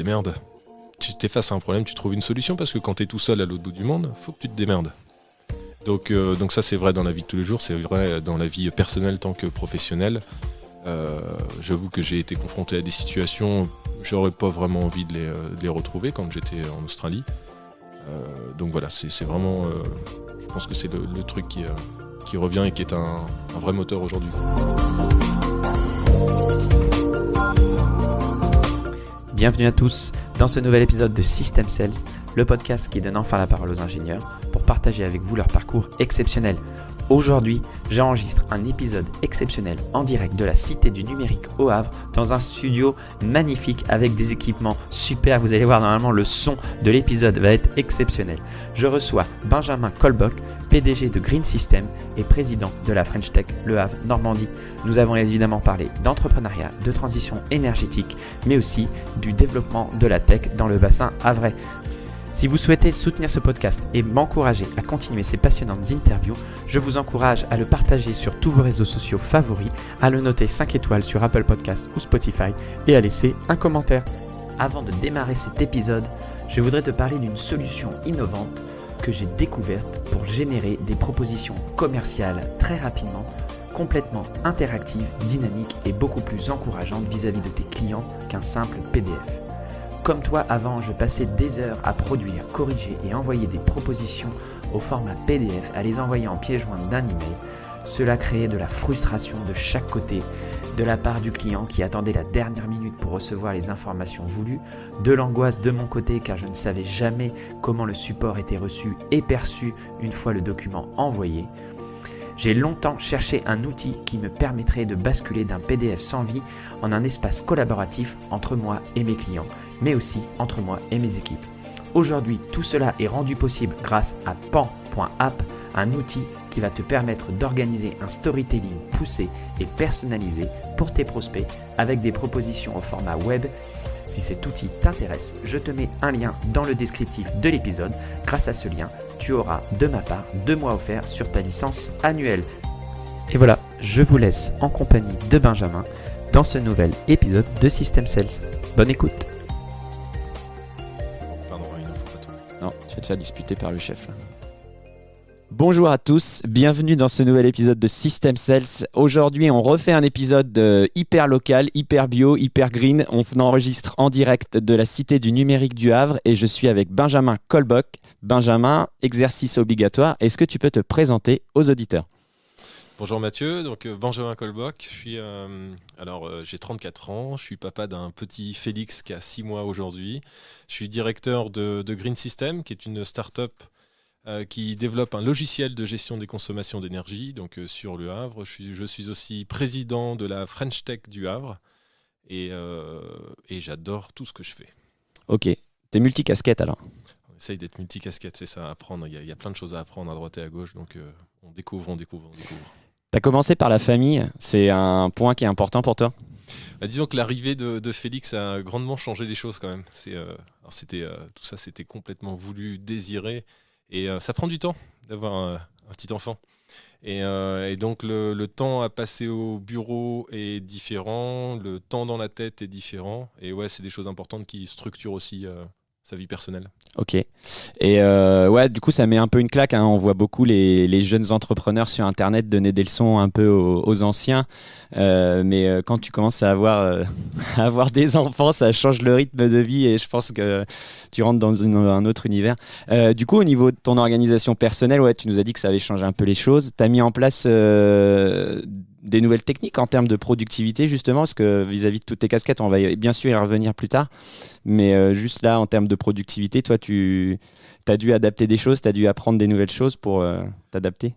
démerdes. Tu t'es face à un problème, tu trouves une solution, parce que quand t'es tout seul à l'autre bout du monde, faut que tu te démerdes. Donc ça c'est vrai dans la vie de tous les jours, c'est vrai dans la vie personnelle tant que professionnelle. J'avoue que j'ai été confronté à des situations, j'aurais pas vraiment envie de les retrouver quand j'étais en Australie. Donc voilà, c'est vraiment, je pense que c'est le truc qui revient et qui est un vrai moteur aujourd'hui. Bienvenue à tous dans ce nouvel épisode de System Sales, le podcast qui donne enfin la parole aux ingénieurs pour partager avec vous leur parcours exceptionnel. Aujourd'hui, j'enregistre un épisode exceptionnel en direct de la Cité du Numérique au Havre dans un studio magnifique avec des équipements super. Vous allez voir, normalement le son de l'épisode va être exceptionnel. Je reçois Benjamin Colbock, PDG de Green System et président de la French Tech Le Havre Normandie. Nous avons évidemment parlé d'entrepreneuriat, de transition énergétique, mais aussi du développement de la tech dans le bassin havrais. Si vous souhaitez soutenir ce podcast et m'encourager à continuer ces passionnantes interviews, je vous encourage à le partager sur tous vos réseaux sociaux favoris, à le noter 5 étoiles sur Apple Podcasts ou Spotify et à laisser un commentaire. Avant de démarrer cet épisode, je voudrais te parler d'une solution innovante que j'ai découverte pour générer des propositions commerciales très rapidement, complètement interactives, dynamiques et beaucoup plus encourageantes vis-à-vis de tes clients qu'un simple PDF. Comme toi, avant, je passais des heures à produire, corriger et envoyer des propositions au format PDF, à les envoyer en pièce jointe d'un email. Cela créait de la frustration de chaque côté, de la part du client qui attendait la dernière minute pour recevoir les informations voulues, de l'angoisse de mon côté car je ne savais jamais comment le support était reçu et perçu une fois le document envoyé. J'ai longtemps cherché un outil qui me permettrait de basculer d'un PDF sans vie en un espace collaboratif entre moi et mes clients, mais aussi entre moi et mes équipes. Aujourd'hui, tout cela est rendu possible grâce à Pan.app, un outil qui va te permettre d'organiser un storytelling poussé et personnalisé pour tes prospects avec des propositions au format web. Si cet outil t'intéresse, je te mets un lien dans le descriptif de l'épisode. Grâce à ce lien, tu auras de ma part 2 mois offerts sur ta licence annuelle. Et voilà, je vous laisse en compagnie de Benjamin dans ce nouvel épisode de System Sales. Bonne écoute. Pardon, il ne faut pas tomber. Non, tu vas te faire disputer par le chef là. Bonjour à tous, bienvenue dans ce nouvel épisode de System Sales. Aujourd'hui, on refait un épisode hyper local, hyper bio, hyper green. On enregistre en direct de la Cité du Numérique du Havre et je suis avec Benjamin Colbock. Benjamin, exercice obligatoire, est-ce que tu peux te présenter aux auditeurs ? Bonjour Mathieu, donc Benjamin Colbock, j'ai 34 ans, je suis papa d'un petit Félix qui a 6 mois aujourd'hui. Je suis directeur de Green System, qui est une start-up qui développe un logiciel de gestion des consommations d'énergie donc sur le Havre. Je suis aussi président de la French Tech du Havre et j'adore tout ce que je fais. Ok, t'es multicasquette alors. On essaye d'être multicasquette, c'est ça, à apprendre. Il y a plein de choses à apprendre à droite et à gauche, donc on découvre. T'as commencé par la famille, c'est un point qui est important pour toi ? Disons que l'arrivée de Félix a grandement changé les choses quand même. Tout ça c'était complètement voulu, désiré. Et ça prend du temps d'avoir un petit enfant. Et donc le temps à passer au bureau est différent, le temps dans la tête est différent. Et ouais, c'est des choses importantes qui structurent aussi sa vie personnelle. Ok. Et du coup, ça met un peu une claque. On voit beaucoup les jeunes entrepreneurs sur Internet donner des leçons un peu aux anciens. Mais quand tu commences à avoir des enfants, ça change le rythme de vie et je pense que tu rentres dans un autre univers. Du coup, au niveau de ton organisation personnelle, tu nous as dit que ça avait changé un peu les choses. Tu as mis en place des nouvelles techniques en termes de productivité, justement, parce que vis-à-vis de toutes tes casquettes, on va bien sûr y revenir plus tard. Mais juste là, en termes de productivité, toi, tu as dû adapter des choses, tu as dû apprendre des nouvelles choses pour t'adapter ?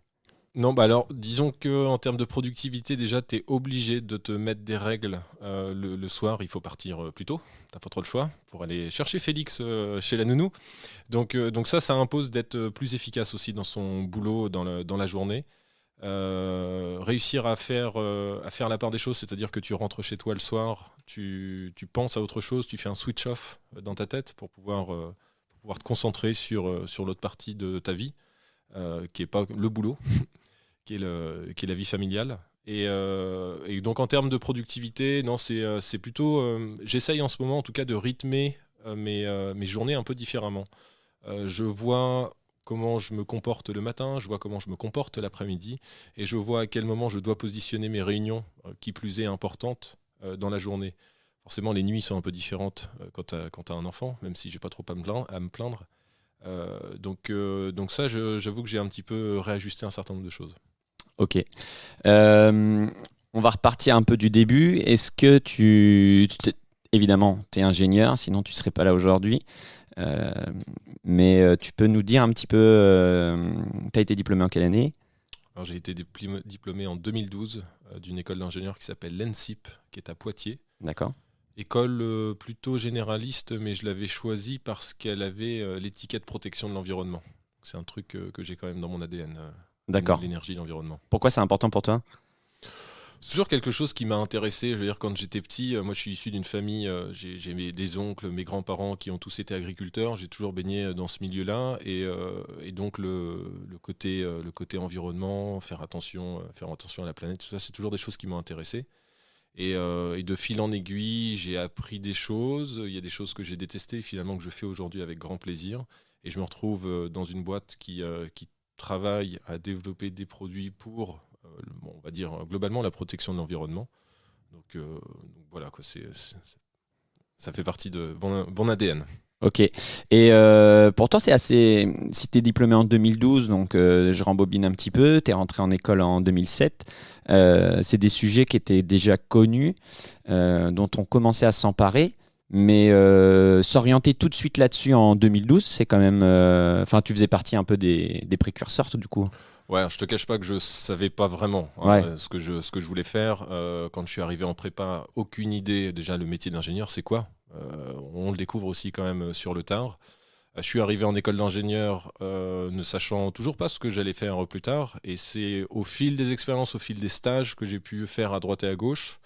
Non, alors, disons qu'en termes de productivité, déjà, tu es obligé de te mettre des règles. Le soir, il faut partir plus tôt. Tu n'as pas trop le choix pour aller chercher Félix chez la nounou. Donc ça impose d'être plus efficace aussi dans son boulot, dans la journée. Réussir à faire la part des choses, c'est-à-dire que tu rentres chez toi le soir, tu penses à autre chose, tu fais un switch off dans ta tête pour pouvoir te concentrer sur l'autre partie de ta vie, qui n'est pas le boulot, qui est la vie familiale. Et donc en termes de productivité, non, c'est plutôt, j'essaye en ce moment en tout cas de rythmer mes journées un peu différemment. Je vois comment je me comporte le matin, je vois comment je me comporte l'après-midi, et je vois à quel moment je dois positionner mes réunions, qui plus est importantes, dans la journée. Forcément, les nuits sont un peu différentes quand tu as un enfant, même si j'ai pas trop à me plaindre. Donc ça, j'avoue que j'ai un petit peu réajusté un certain nombre de choses. Ok. On va repartir un peu du début. Est-ce que évidemment, tu es ingénieur, sinon tu ne serais pas là aujourd'hui. Mais tu peux nous dire un petit peu, tu as été diplômé en quelle année? Alors, j'ai été diplômé en 2012 d'une école d'ingénieurs qui s'appelle l'ENSIP, qui est à Poitiers. D'accord. École plutôt généraliste, mais je l'avais choisie parce qu'elle avait l'étiquette protection de l'environnement. C'est un truc que j'ai quand même dans mon ADN, D'accord. l'énergie, l'environnement. Pourquoi c'est important pour toi? C'est toujours quelque chose qui m'a intéressé. Je veux dire, quand j'étais petit, moi je suis issu d'une famille, j'ai des oncles, mes grands-parents qui ont tous été agriculteurs. J'ai toujours baigné dans ce milieu-là. Et donc le côté environnement, faire attention à la planète, tout ça, c'est toujours des choses qui m'ont intéressé. Et de fil en aiguille, j'ai appris des choses. Il y a des choses que j'ai détestées, finalement, que je fais aujourd'hui avec grand plaisir. Et je me retrouve dans une boîte qui travaille à développer des produits pour, on va dire, globalement, la protection de l'environnement. Donc voilà, quoi, ça fait partie de bon ADN. Ok. Et pour toi, c'est assez. Si tu es diplômé en 2012, donc je rembobine un petit peu, tu es rentré en école en 2007. C'est des sujets qui étaient déjà connus, dont on commençait à s'emparer. Mais s'orienter tout de suite là-dessus en 2012, c'est quand même. Enfin, tu faisais partie un peu des précurseurs, du coup. Ouais, je te cache pas que je savais pas vraiment ce que je voulais faire. Quand je suis arrivé en prépa, aucune idée. Déjà, le métier d'ingénieur, c'est quoi ? On le découvre aussi quand même sur le tard. Je suis arrivé en école d'ingénieur ne sachant toujours pas ce que j'allais faire plus tard. Et c'est au fil des expériences, au fil des stages que j'ai pu faire à droite et à gauche,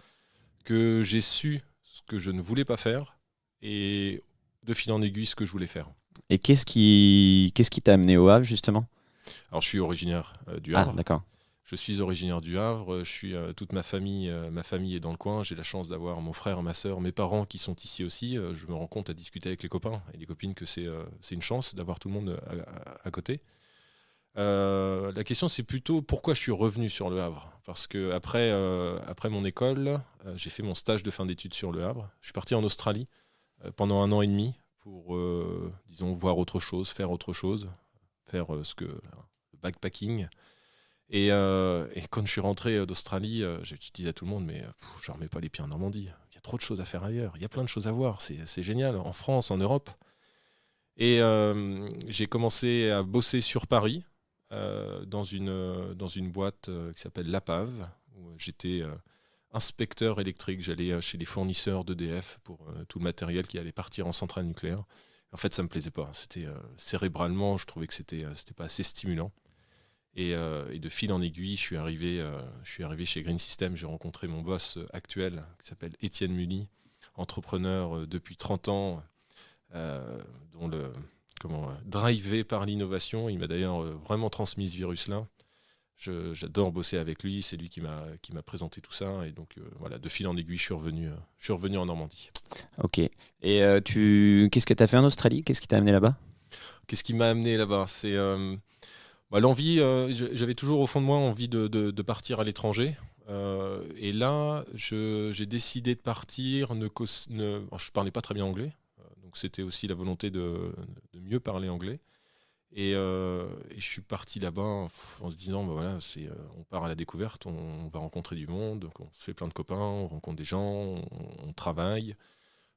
que j'ai su ce que je ne voulais pas faire et de fil en aiguille ce que je voulais faire. Et qu'est-ce qui t'a amené au Havre, justement ? Alors, je suis originaire du Havre. Ah, d'accord. Je suis originaire du Havre. Toute ma famille est dans le coin. J'ai la chance d'avoir mon frère, ma sœur, mes parents qui sont ici aussi. Je me rends compte à discuter avec les copains et les copines que c'est une chance d'avoir tout le monde à côté. La question, c'est plutôt pourquoi je suis revenu sur le Havre. Parce que après mon école, j'ai fait mon stage de fin d'études sur le Havre. Je suis parti en Australie pendant 1 an et demi pour, disons, voir autre chose, faire autre chose, faire le backpacking. Et quand je suis rentré d'Australie, j'ai dit à tout le monde, mais je ne remets pas les pieds en Normandie. Il y a trop de choses à faire ailleurs. Il y a plein de choses à voir. C'est génial, en France, en Europe. Et j'ai commencé à bosser sur Paris, dans une boîte qui s'appelle Lapave, où j'étais inspecteur électrique. J'allais chez les fournisseurs d'EDF pour tout le matériel qui allait partir en centrale nucléaire. En fait, ça ne me plaisait pas. Cérébralement, je trouvais que c'était pas assez stimulant. Et de fil en aiguille, je suis arrivé chez Green System. J'ai rencontré mon boss actuel, qui s'appelle Étienne Mully, entrepreneur depuis 30 ans, dont drivé par l'innovation. Il m'a d'ailleurs vraiment transmis ce virus-là. J'adore bosser avec lui. C'est lui qui m'a présenté tout ça. Et donc, voilà, de fil en aiguille, je suis revenu en Normandie. Ok. Et qu'est-ce que tu as fait en Australie ? Qu'est-ce qui t'a amené là-bas ? Qu'est-ce qui m'a amené là-bas ? C'est l'envie. J'avais toujours au fond de moi envie de partir à l'étranger. Et là, j'ai décidé de partir. Je ne parlais pas très bien anglais. Donc, c'était aussi la volonté de mieux parler anglais. Et je suis parti là-bas en se disant, voilà, on part à la découverte, on va rencontrer du monde, donc on se fait plein de copains, on rencontre des gens, on travaille.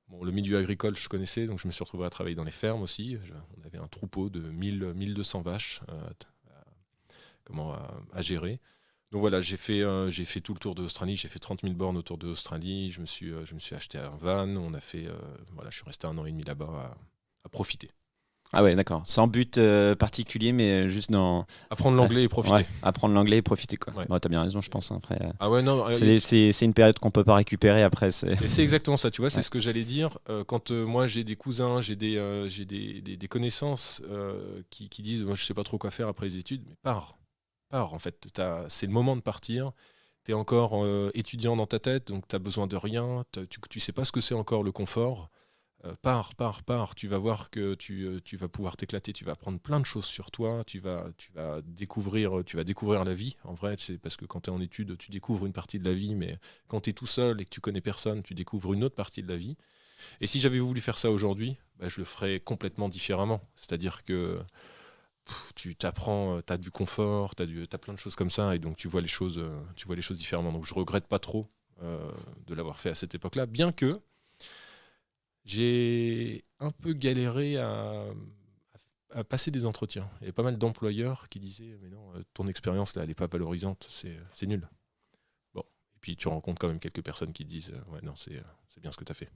Bon, le milieu agricole, je connaissais, donc je me suis retrouvé à travailler dans les fermes aussi. On avait un troupeau de 1200 vaches à gérer. Donc voilà, j'ai fait tout le tour de l'Australie, j'ai fait 30 000 bornes autour de l'Australie, je me suis acheté un van, je suis resté 1 an et demi là-bas à profiter. Ah ouais, d'accord. Sans but particulier, mais juste dans... Apprendre l'anglais et profiter. Ouais, apprendre l'anglais et profiter, quoi. Ouais. Bon, t'as bien raison, je pense. Après, ah ouais, non, c'est une période qu'on peut pas récupérer après. C'est exactement ça, tu vois, c'est ce que j'allais dire. Quand moi j'ai des cousins, j'ai des connaissances qui disent, moi je sais pas trop quoi faire après les études, mais pars en fait. C'est le moment de partir. Tu es encore étudiant dans ta tête, donc tu as besoin de rien. Tu sais pas ce que c'est encore le confort. pars. Tu vas voir que tu vas pouvoir t'éclater. Tu vas apprendre plein de choses sur toi. Tu vas découvrir la vie. En vrai, c'est parce que quand tu es en études, tu découvres une partie de la vie, mais quand tu es tout seul et que tu connais personne, tu découvres une autre partie de la vie. Et si j'avais voulu faire ça aujourd'hui, je le ferais complètement différemment. C'est-à-dire que tu t'apprends, tu as du confort, t'as plein de choses comme ça, et donc tu vois les choses différemment. Donc je regrette pas trop de l'avoir fait à cette époque-là, bien que j'ai un peu galéré à passer des entretiens. Il y avait pas mal d'employeurs qui disaient mais non, ton expérience là, elle n'est pas valorisante, c'est nul. Bon, et puis tu rencontres quand même quelques personnes qui te disent ouais non, c'est bien ce que tu as fait.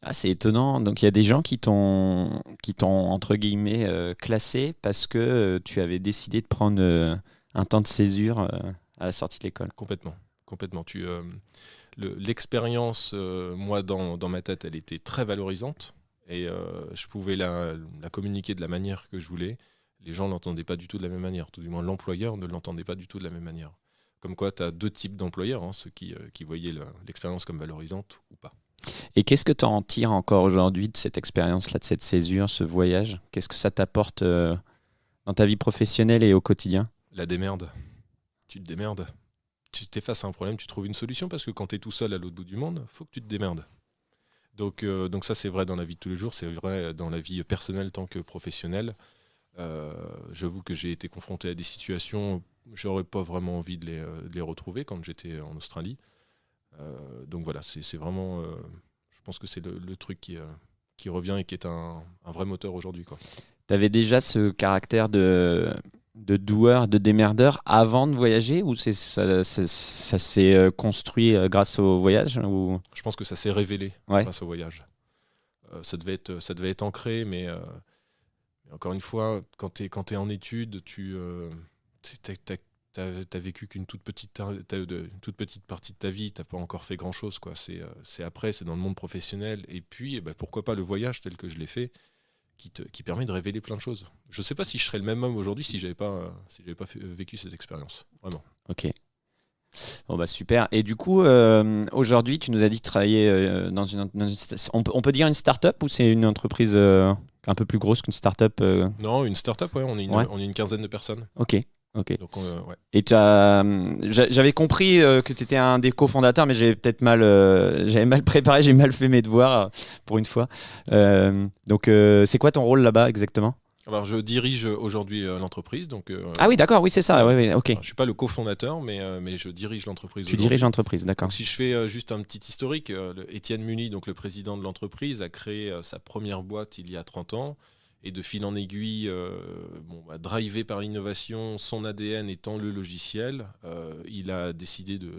Ah, c'est étonnant. Donc il y a des gens qui t'ont entre guillemets classé parce que tu avais décidé de prendre un temps de césure à la sortie de l'école. Complètement. L'expérience, moi, dans ma tête, elle était très valorisante et je pouvais la communiquer de la manière que je voulais. Les gens ne l'entendaient pas du tout de la même manière, tout du moins l'employeur ne l'entendait pas du tout de la même manière. Comme quoi, tu as deux types d'employeurs, hein, ceux qui voyaient l'expérience comme valorisante ou pas. Et qu'est-ce que tu en tires encore aujourd'hui de cette expérience-là, de cette césure, ce voyage ? Qu'est-ce que ça t'apporte dans ta vie professionnelle et au quotidien ? La démerde. Tu te démerdes. Tu t'es face à un problème, tu trouves une solution parce que quand tu es tout seul à l'autre bout du monde, il faut que tu te démerdes. Donc ça, c'est vrai dans la vie de tous les jours, c'est vrai dans la vie personnelle tant que professionnelle. J'avoue que j'ai été confronté à des situations, j'aurais pas vraiment envie de les retrouver quand j'étais en Australie. Donc voilà, c'est vraiment, je pense que c'est le truc qui revient et qui est un vrai moteur aujourd'hui, quoi. Tu avais déjà ce caractère de doueur, de démerdeur avant de voyager ou ça s'est construit grâce au voyage ou... Je pense que ça s'est révélé grâce au voyage. Ça devait être ancré, mais encore une fois, quand tu es en études, tu t'as vécu qu'une toute petite partie de ta vie, t'as pas encore fait grand-chose, quoi. C'est après, c'est dans le monde professionnel. Et puis, pourquoi pas le voyage tel que je l'ai fait, qui permet de révéler plein de choses. Je sais pas si je serais le même homme aujourd'hui si j'avais pas vécu cette expérience. Vraiment. Ok. Bon super. Et du coup, aujourd'hui, tu nous as dit que tu travaillais dans on peut dire une start-up ou c'est une entreprise un peu plus grosse qu'une start-up Non, une start-up, ouais. On est une quinzaine de personnes. Ok. Donc, ouais. Et j'avais compris que tu étais un des cofondateurs, mais j'avais mal préparé, j'ai mal fait mes devoirs pour une fois. Donc, c'est quoi ton rôle là-bas exactement ? Alors, je dirige aujourd'hui l'entreprise. Donc, ah oui, d'accord, oui, c'est ça. Oui, ok. Je ne suis pas le cofondateur, mais je dirige l'entreprise. Tu diriges l'entreprise, d'accord. Donc, si je fais juste un petit historique, Étienne Muni, donc le président de l'entreprise, a créé sa première boîte il y a 30 ans. Et de fil en aiguille, drivé par l'innovation, son ADN étant le logiciel, il a décidé de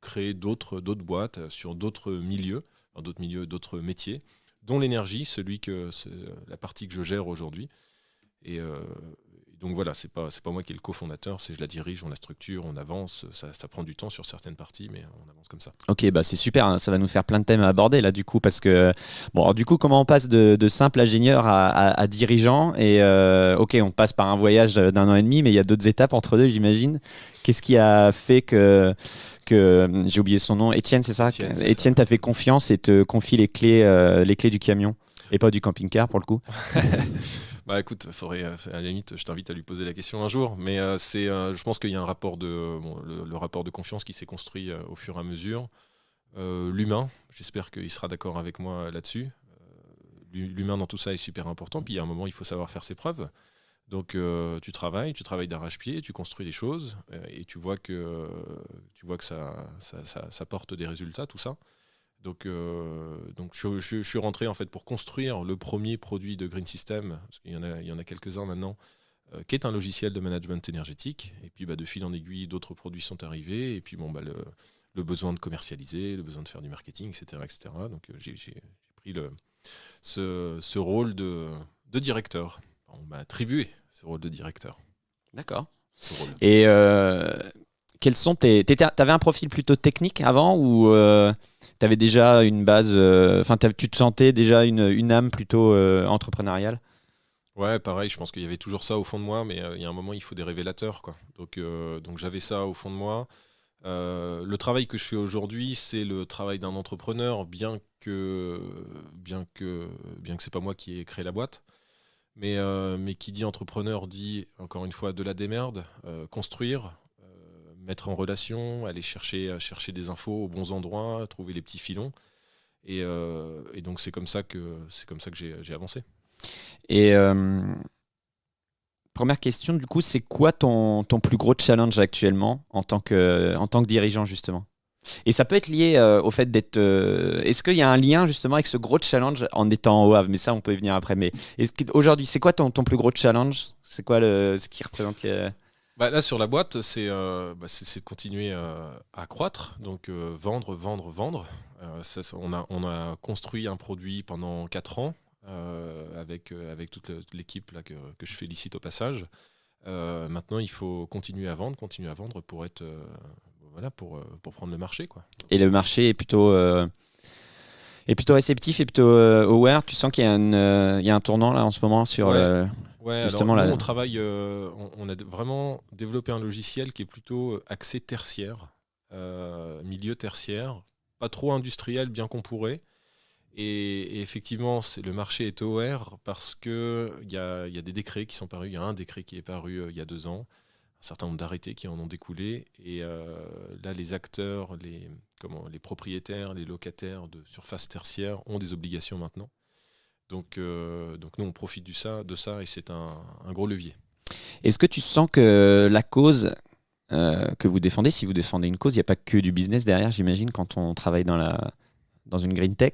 créer d'autres boîtes sur d'autres milieux, d'autres métiers, dont l'énergie, la partie que je gère aujourd'hui. Et donc voilà, c'est pas moi qui est le cofondateur, je la dirige, on la structure, on avance, ça prend du temps sur certaines parties, mais on avance comme ça. Ok, c'est super, hein, ça va nous faire plein de thèmes à aborder là du coup, parce que alors, du coup, comment on passe de simple ingénieur à dirigeant et ok, on passe par un voyage d'1 an et demi, mais il y a d'autres étapes entre deux, j'imagine. Qu'est-ce qui a fait que j'ai oublié son nom, Étienne, c'est ça ? Étienne t'a fait confiance et te confie les clés du camion et pas du camping-car pour le coup. Écoute, faudrait, à la limite, je t'invite à lui poser la question un jour, mais je pense qu'il y a un rapport le rapport de confiance qui s'est construit au fur et à mesure. L'humain, j'espère qu'il sera d'accord avec moi là-dessus. L'humain dans tout ça est super important, puis il y a un moment, il faut savoir faire ses preuves. Donc tu travailles d'arrache-pied, tu construis des choses, et tu vois que ça porte des résultats, tout ça. Donc je suis rentré en fait pour construire le premier produit de Green System, parce qu'il y en a quelques-uns maintenant, qui est un logiciel de management énergétique. Et puis de fil en aiguille, d'autres produits sont arrivés. Et puis le besoin de commercialiser, le besoin de faire du marketing, etc. Donc j'ai pris ce rôle de directeur. On m'a attribué ce rôle de directeur. D'accord. Et quels sont t'avais un profil plutôt technique avant ou tu avais déjà une base, tu te sentais déjà une âme plutôt entrepreneuriale ? Ouais, pareil, je pense qu'il y avait toujours ça au fond de moi, mais il y a un moment, il faut des révélateurs, quoi. Donc j'avais ça au fond de moi. Le travail que je fais aujourd'hui, c'est le travail d'un entrepreneur, bien que c'est pas moi qui ai créé la boîte. Mais qui dit entrepreneur dit, encore une fois, de la démerde, construire, mettre en relation, aller chercher des infos aux bons endroits, trouver les petits filons. Et donc c'est comme ça que j'ai avancé. Et première question, du coup, c'est quoi ton plus gros challenge actuellement en tant que dirigeant, justement? Et ça peut être lié au fait d'être. Est-ce qu'il y a un lien justement avec ce gros challenge en étant au Havre? Mais ça, on peut y venir après. Mais aujourd'hui, c'est quoi ton plus gros challenge? C'est quoi ce qui représente les. Là, sur la boîte, c'est de continuer à croître, donc vendre. On a construit un produit pendant 4 ans avec toute l'équipe là, que je félicite au passage. Maintenant, il faut continuer à vendre pour être. Pour prendre le marché, quoi. Et le marché est plutôt réceptif et plutôt aware. Tu sens qu'il y a un tournant là en ce moment sur justement alors, nous, là. on travaille, on a vraiment développé un logiciel qui est plutôt axé tertiaire, milieu tertiaire, pas trop industriel, bien qu'on pourrait. Et effectivement, le marché est aware parce qu'il y a des décrets qui sont parus. Il y a un décret qui est paru il y a 2 ans. Un certain nombre d'arrêtés qui en ont découlé. Et là, les acteurs, les propriétaires, les locataires de surface tertiaire ont des obligations maintenant. Donc nous, on profite de ça et c'est un gros levier. Est-ce que tu sens que la cause que vous défendez, si vous défendez une cause, il n'y a pas que du business derrière, j'imagine, quand on travaille dans une green tech.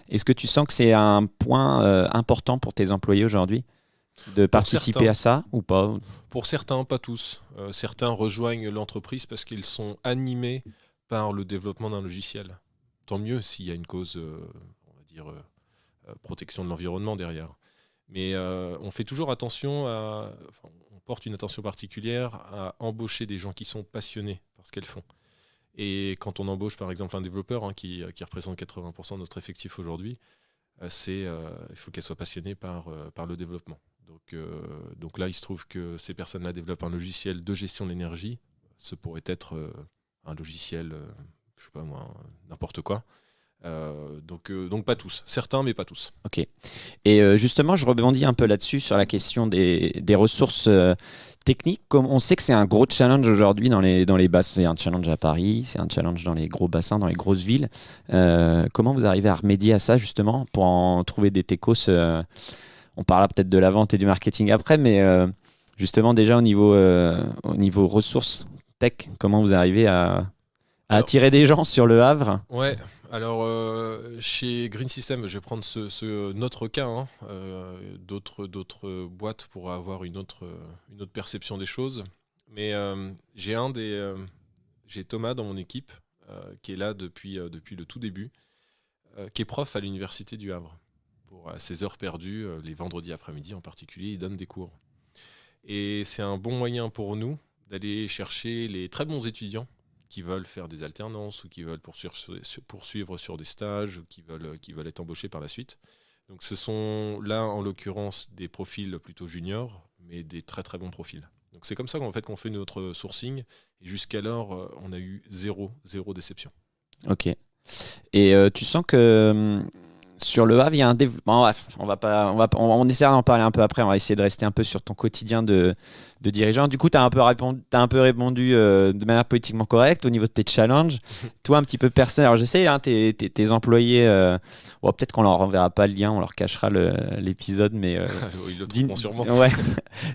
Est-ce que tu sens que c'est un point important pour tes employés aujourd'hui de participer à ça ou pas? Pour certains, pas tous. Certains rejoignent l'entreprise parce qu'ils sont animés par le développement d'un logiciel. Tant mieux s'il y a une cause, on va dire, protection de l'environnement derrière. Mais on fait toujours attention on porte une attention particulière à embaucher des gens qui sont passionnés par ce qu'elles font. Et quand on embauche par exemple un développeur qui représente 80% de notre effectif aujourd'hui, il faut qu'elle soit passionnée par le développement. Donc là, il se trouve que ces personnes-là développent un logiciel de gestion de l'énergie. Ce pourrait être un logiciel, je sais pas moi, n'importe quoi. Donc pas tous. Certains, mais pas tous. Ok. Et justement, je rebondis un peu là-dessus sur la question des ressources techniques. Comme on sait que c'est un gros challenge aujourd'hui dans les bassins. C'est un challenge à Paris, c'est un challenge dans les gros bassins, dans les grosses villes. Comment vous arrivez à remédier à ça justement pour en trouver des techos on parlera peut-être de la vente et du marketing après, mais justement déjà au niveau ressources tech, comment vous arrivez à attirer des gens sur le Havre? Ouais, alors chez Green System, je vais prendre notre cas. D'autres boîtes pourraient avoir une autre perception des choses. Mais j'ai Thomas dans mon équipe qui est là depuis le tout début, qui est prof à l'université du Havre. Pour ses heures perdues, les vendredis après-midi en particulier, il donne des cours. Et c'est un bon moyen pour nous d'aller chercher les très bons étudiants qui veulent faire des alternances ou qui veulent poursuivre sur des stages ou qui veulent être embauchés par la suite. Donc ce sont là, en l'occurrence, des profils plutôt juniors, mais des très très bons profils. Donc c'est comme ça qu'on fait notre sourcing. Et jusqu'alors, on a eu zéro déception. Ok. Et tu sens que sur le Havre, il y a un développement. Bref, on essaiera d'en parler un peu après. On va essayer de rester un peu sur ton quotidien de dirigeant. Du coup, tu as un peu répondu de manière politiquement correcte au niveau de tes challenges. Toi, un petit peu personnel. Alors, je sais, tes employés, peut-être qu'on leur enverra pas le lien, on leur cachera l'épisode, mais ils le trouveront sûrement. Ouais.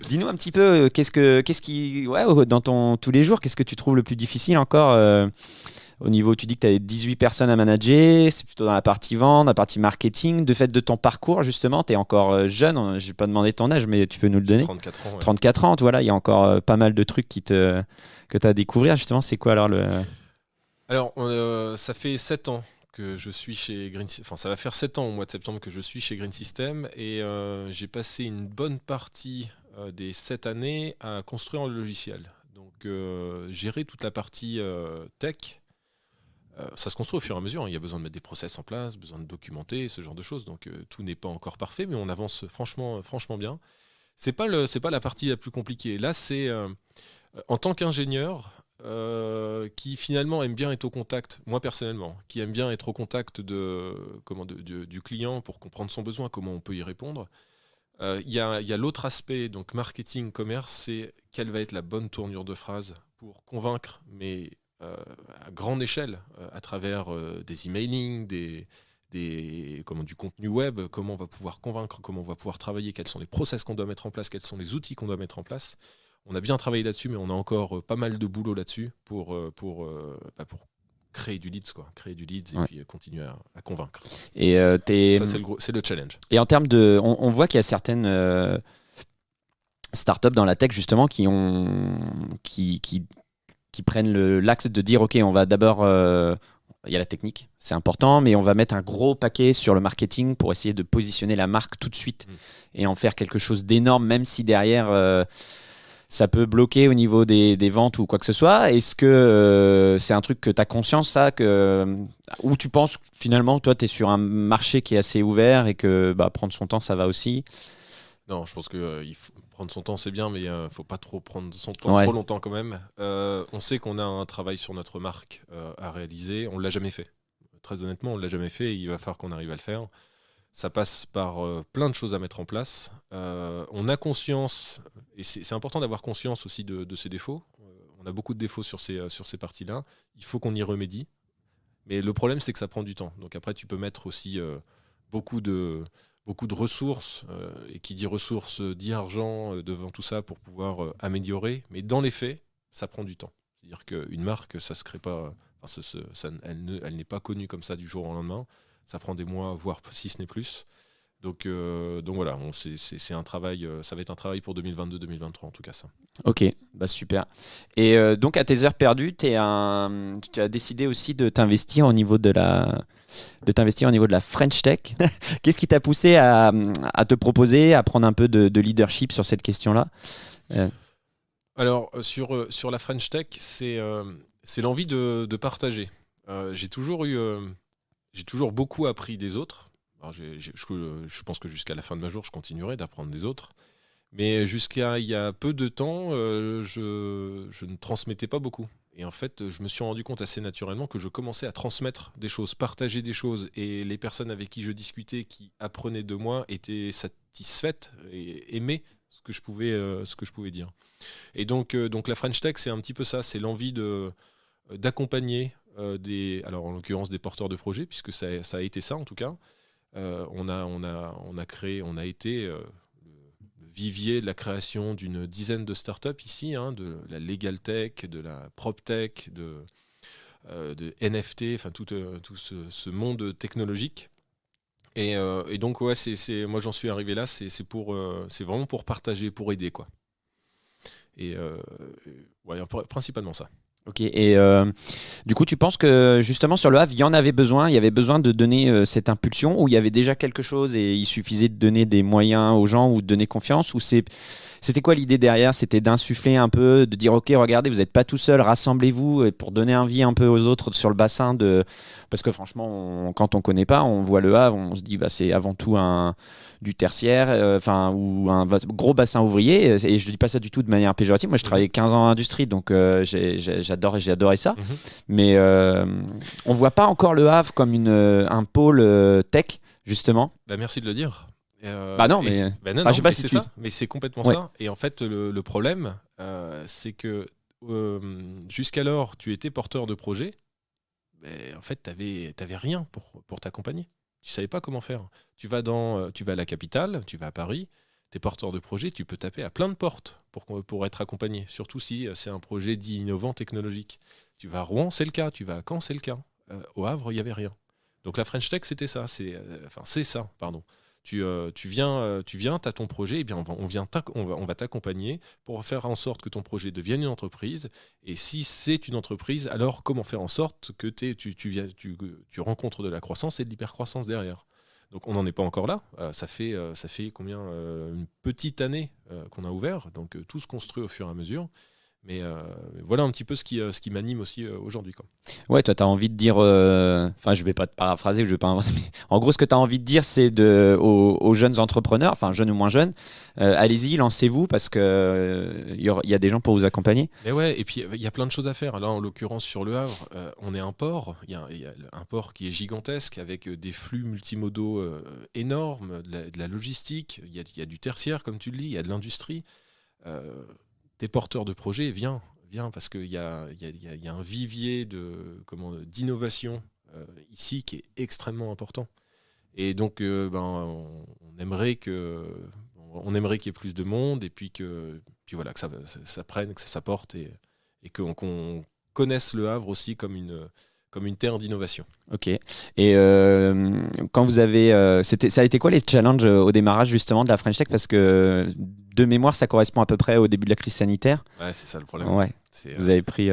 Dis-nous un petit peu, qu'est-ce qui, dans tous les jours, qu'est-ce que tu trouves le plus difficile encore au niveau, tu dis que tu as 18 personnes à manager, c'est plutôt dans la partie vente, la partie marketing. De fait de ton parcours, justement, tu es encore jeune, je vais pas demander ton âge, mais tu peux nous le donner. 34 ans. Ouais. 34 ans, voilà, il y a encore pas mal de trucs que tu as à découvrir, justement. C'est quoi alors Alors, ça fait 7 ans que je suis chez Green System. Enfin, ça va faire 7 ans au mois de septembre que je suis chez Green System et j'ai passé une bonne partie des 7 années à construire le logiciel. Donc, gérer toute la partie tech. Ça se construit au fur et à mesure. Il y a besoin de mettre des process en place, besoin de documenter, ce genre de choses. Donc tout n'est pas encore parfait, mais on avance franchement bien. C'est pas la partie la plus compliquée. Là, c'est en tant qu'ingénieur, qui finalement aime bien être au contact, moi personnellement, qui aime bien être au contact du client pour comprendre son besoin, comment on peut y répondre. Il y a l'autre aspect, donc marketing, commerce, c'est quelle va être la bonne tournure de phrase pour convaincre, mais à grande échelle, à travers des emailing, du contenu web, comment on va pouvoir convaincre, comment on va pouvoir travailler, quels sont les process qu'on doit mettre en place, quels sont les outils qu'on doit mettre en place. On a bien travaillé là-dessus, mais on a encore pas mal de boulot là-dessus pour créer du leads, créer du leads et puis continuer à convaincre. Et ça, c'est le challenge. Et en termes de, on voit qu'il y a certaines startups dans la tech justement qui prennent l'axe de dire ok, on va d'abord il y a la technique, c'est important, mais on va mettre un gros paquet sur le marketing pour essayer de positionner la marque tout de suite et en faire quelque chose d'énorme, même si derrière ça peut bloquer au niveau des ventes ou quoi que ce soit. Est-ce que c'est un truc que tu as conscience, ça, ou tu penses finalement, toi, tu es sur un marché qui est assez ouvert et que prendre son temps, ça va aussi? Non, je pense que il faut prendre son temps, c'est bien, mais il ne faut pas trop prendre son temps trop longtemps quand même. On sait qu'on a un travail sur notre marque à réaliser. On ne l'a jamais fait. Très honnêtement, on ne l'a jamais fait et il va falloir qu'on arrive à le faire. Ça passe par plein de choses à mettre en place. On a conscience, et c'est important d'avoir conscience aussi de ses défauts. On a beaucoup de défauts sur ces parties-là. Il faut qu'on y remédie. Mais le problème, c'est que ça prend du temps. Donc après, tu peux mettre aussi beaucoup de ressources, et qui dit ressources, dit argent devant tout ça pour pouvoir améliorer. Mais dans les faits, ça prend du temps. C'est-à-dire qu'une marque, ça se crée pas, elle n'est pas connue comme ça du jour au lendemain. Ça prend des mois, voire si ce n'est plus. Donc voilà, c'est un travail, ça va être un travail pour 2022-2023 en tout cas ça. Ok, super. Et donc à tes heures perdues, tu as décidé aussi de t'investir au niveau de la French Tech. Qu'est-ce qui t'a poussé à te proposer, à prendre un peu de leadership sur cette question-là? Alors sur la French Tech, c'est l'envie de partager. J'ai toujours beaucoup appris des autres. Alors je pense que jusqu'à la fin de ma jour, je continuerai d'apprendre des autres. Mais jusqu'à il y a peu de temps, je ne transmettais pas beaucoup. Et en fait, je me suis rendu compte assez naturellement que je commençais à transmettre des choses, partager des choses. Et les personnes avec qui je discutais, qui apprenaient de moi, étaient satisfaites et aimaient ce que je pouvais dire. Et donc la French Tech, c'est un petit peu ça. C'est l'envie d'accompagner alors en l'occurrence des porteurs de projets, puisque ça a été ça en tout cas. On a été le vivier de la création d'une dizaine de startups ici, de la legal tech, de la prop tech, de NFT, enfin tout ce monde technologique. Et donc moi j'en suis arrivé là, c'est vraiment pour partager, pour aider quoi. Et principalement ça. Ok, et du coup, tu penses que justement sur le Havre, il y avait besoin de donner cette impulsion, ou il y avait déjà quelque chose et il suffisait de donner des moyens aux gens ou de donner confiance, ou c'était quoi l'idée derrière? C'était d'insuffler un peu, de dire ok, regardez, vous n'êtes pas tout seul, rassemblez-vous, pour donner envie un peu aux autres sur le bassin parce que franchement, quand on connaît pas, on voit le Havre, on se dit c'est avant tout du tertiaire, ou un gros bassin ouvrier, et je ne dis pas ça du tout de manière péjorative. Moi, je travaillais 15 ans en industrie, donc j'ai adoré ça. Mais on ne voit pas encore le Havre comme un pôle tech, justement. Merci de le dire. Non, mais je sais pas si c'est ça, mais c'est complètement ça. Et en fait, le problème, c'est que jusqu'alors, tu étais porteur de projet. En fait, t'avais rien pour t'accompagner. Tu savais pas comment faire. Tu vas à la capitale, tu vas à Paris, tu es porteur de projet, tu peux taper à plein de portes pour être accompagné, surtout si c'est un projet dit innovant, technologique. Tu vas à Rouen, c'est le cas. Tu vas à Caen, c'est le cas. Au Havre, il n'y avait rien. Donc la French Tech, c'était ça. C'est ça, pardon. Tu viens, tu as ton projet, et bien on va t'accompagner pour faire en sorte que ton projet devienne une entreprise. Et si c'est une entreprise, alors comment faire en sorte que tu rencontres de la croissance et de l'hypercroissance derrière. Donc on n'en est pas encore là. Ça fait combien une petite année qu'on a ouvert. Donc tout se construit au fur et à mesure. Mais voilà un petit peu ce qui m'anime aussi aujourd'hui, quoi. Ouais, toi, tu as envie de dire. Enfin, je vais pas te paraphraser, je vais pas inventer, mais en gros, ce que tu as envie de dire, c'est aux jeunes entrepreneurs, enfin, jeunes ou moins jeunes, allez-y, lancez-vous parce qu'il y a des gens pour vous accompagner. Mais ouais, et puis il y a plein de choses à faire. Là, en l'occurrence, sur le Havre, on est un port. Il y a un port qui est gigantesque avec des flux multimodaux énormes, de la logistique. Il y a du tertiaire, comme tu le dis, il y a de l'industrie. T'es porteur de projet, viens, parce qu'il y a un vivier d'innovation ici qui est extrêmement important. Et donc, on aimerait qu'il y ait plus de monde et puis voilà, que ça prenne, que ça porte et qu'on connaisse le Havre aussi comme une terre d'innovation. Ok. Et quand vous avez. Ça a été quoi les challenges au démarrage justement de la French Tech? Parce que de mémoire, ça correspond à peu près au début de la crise sanitaire. Ouais, c'est ça le problème. Ouais. Vous avez pris.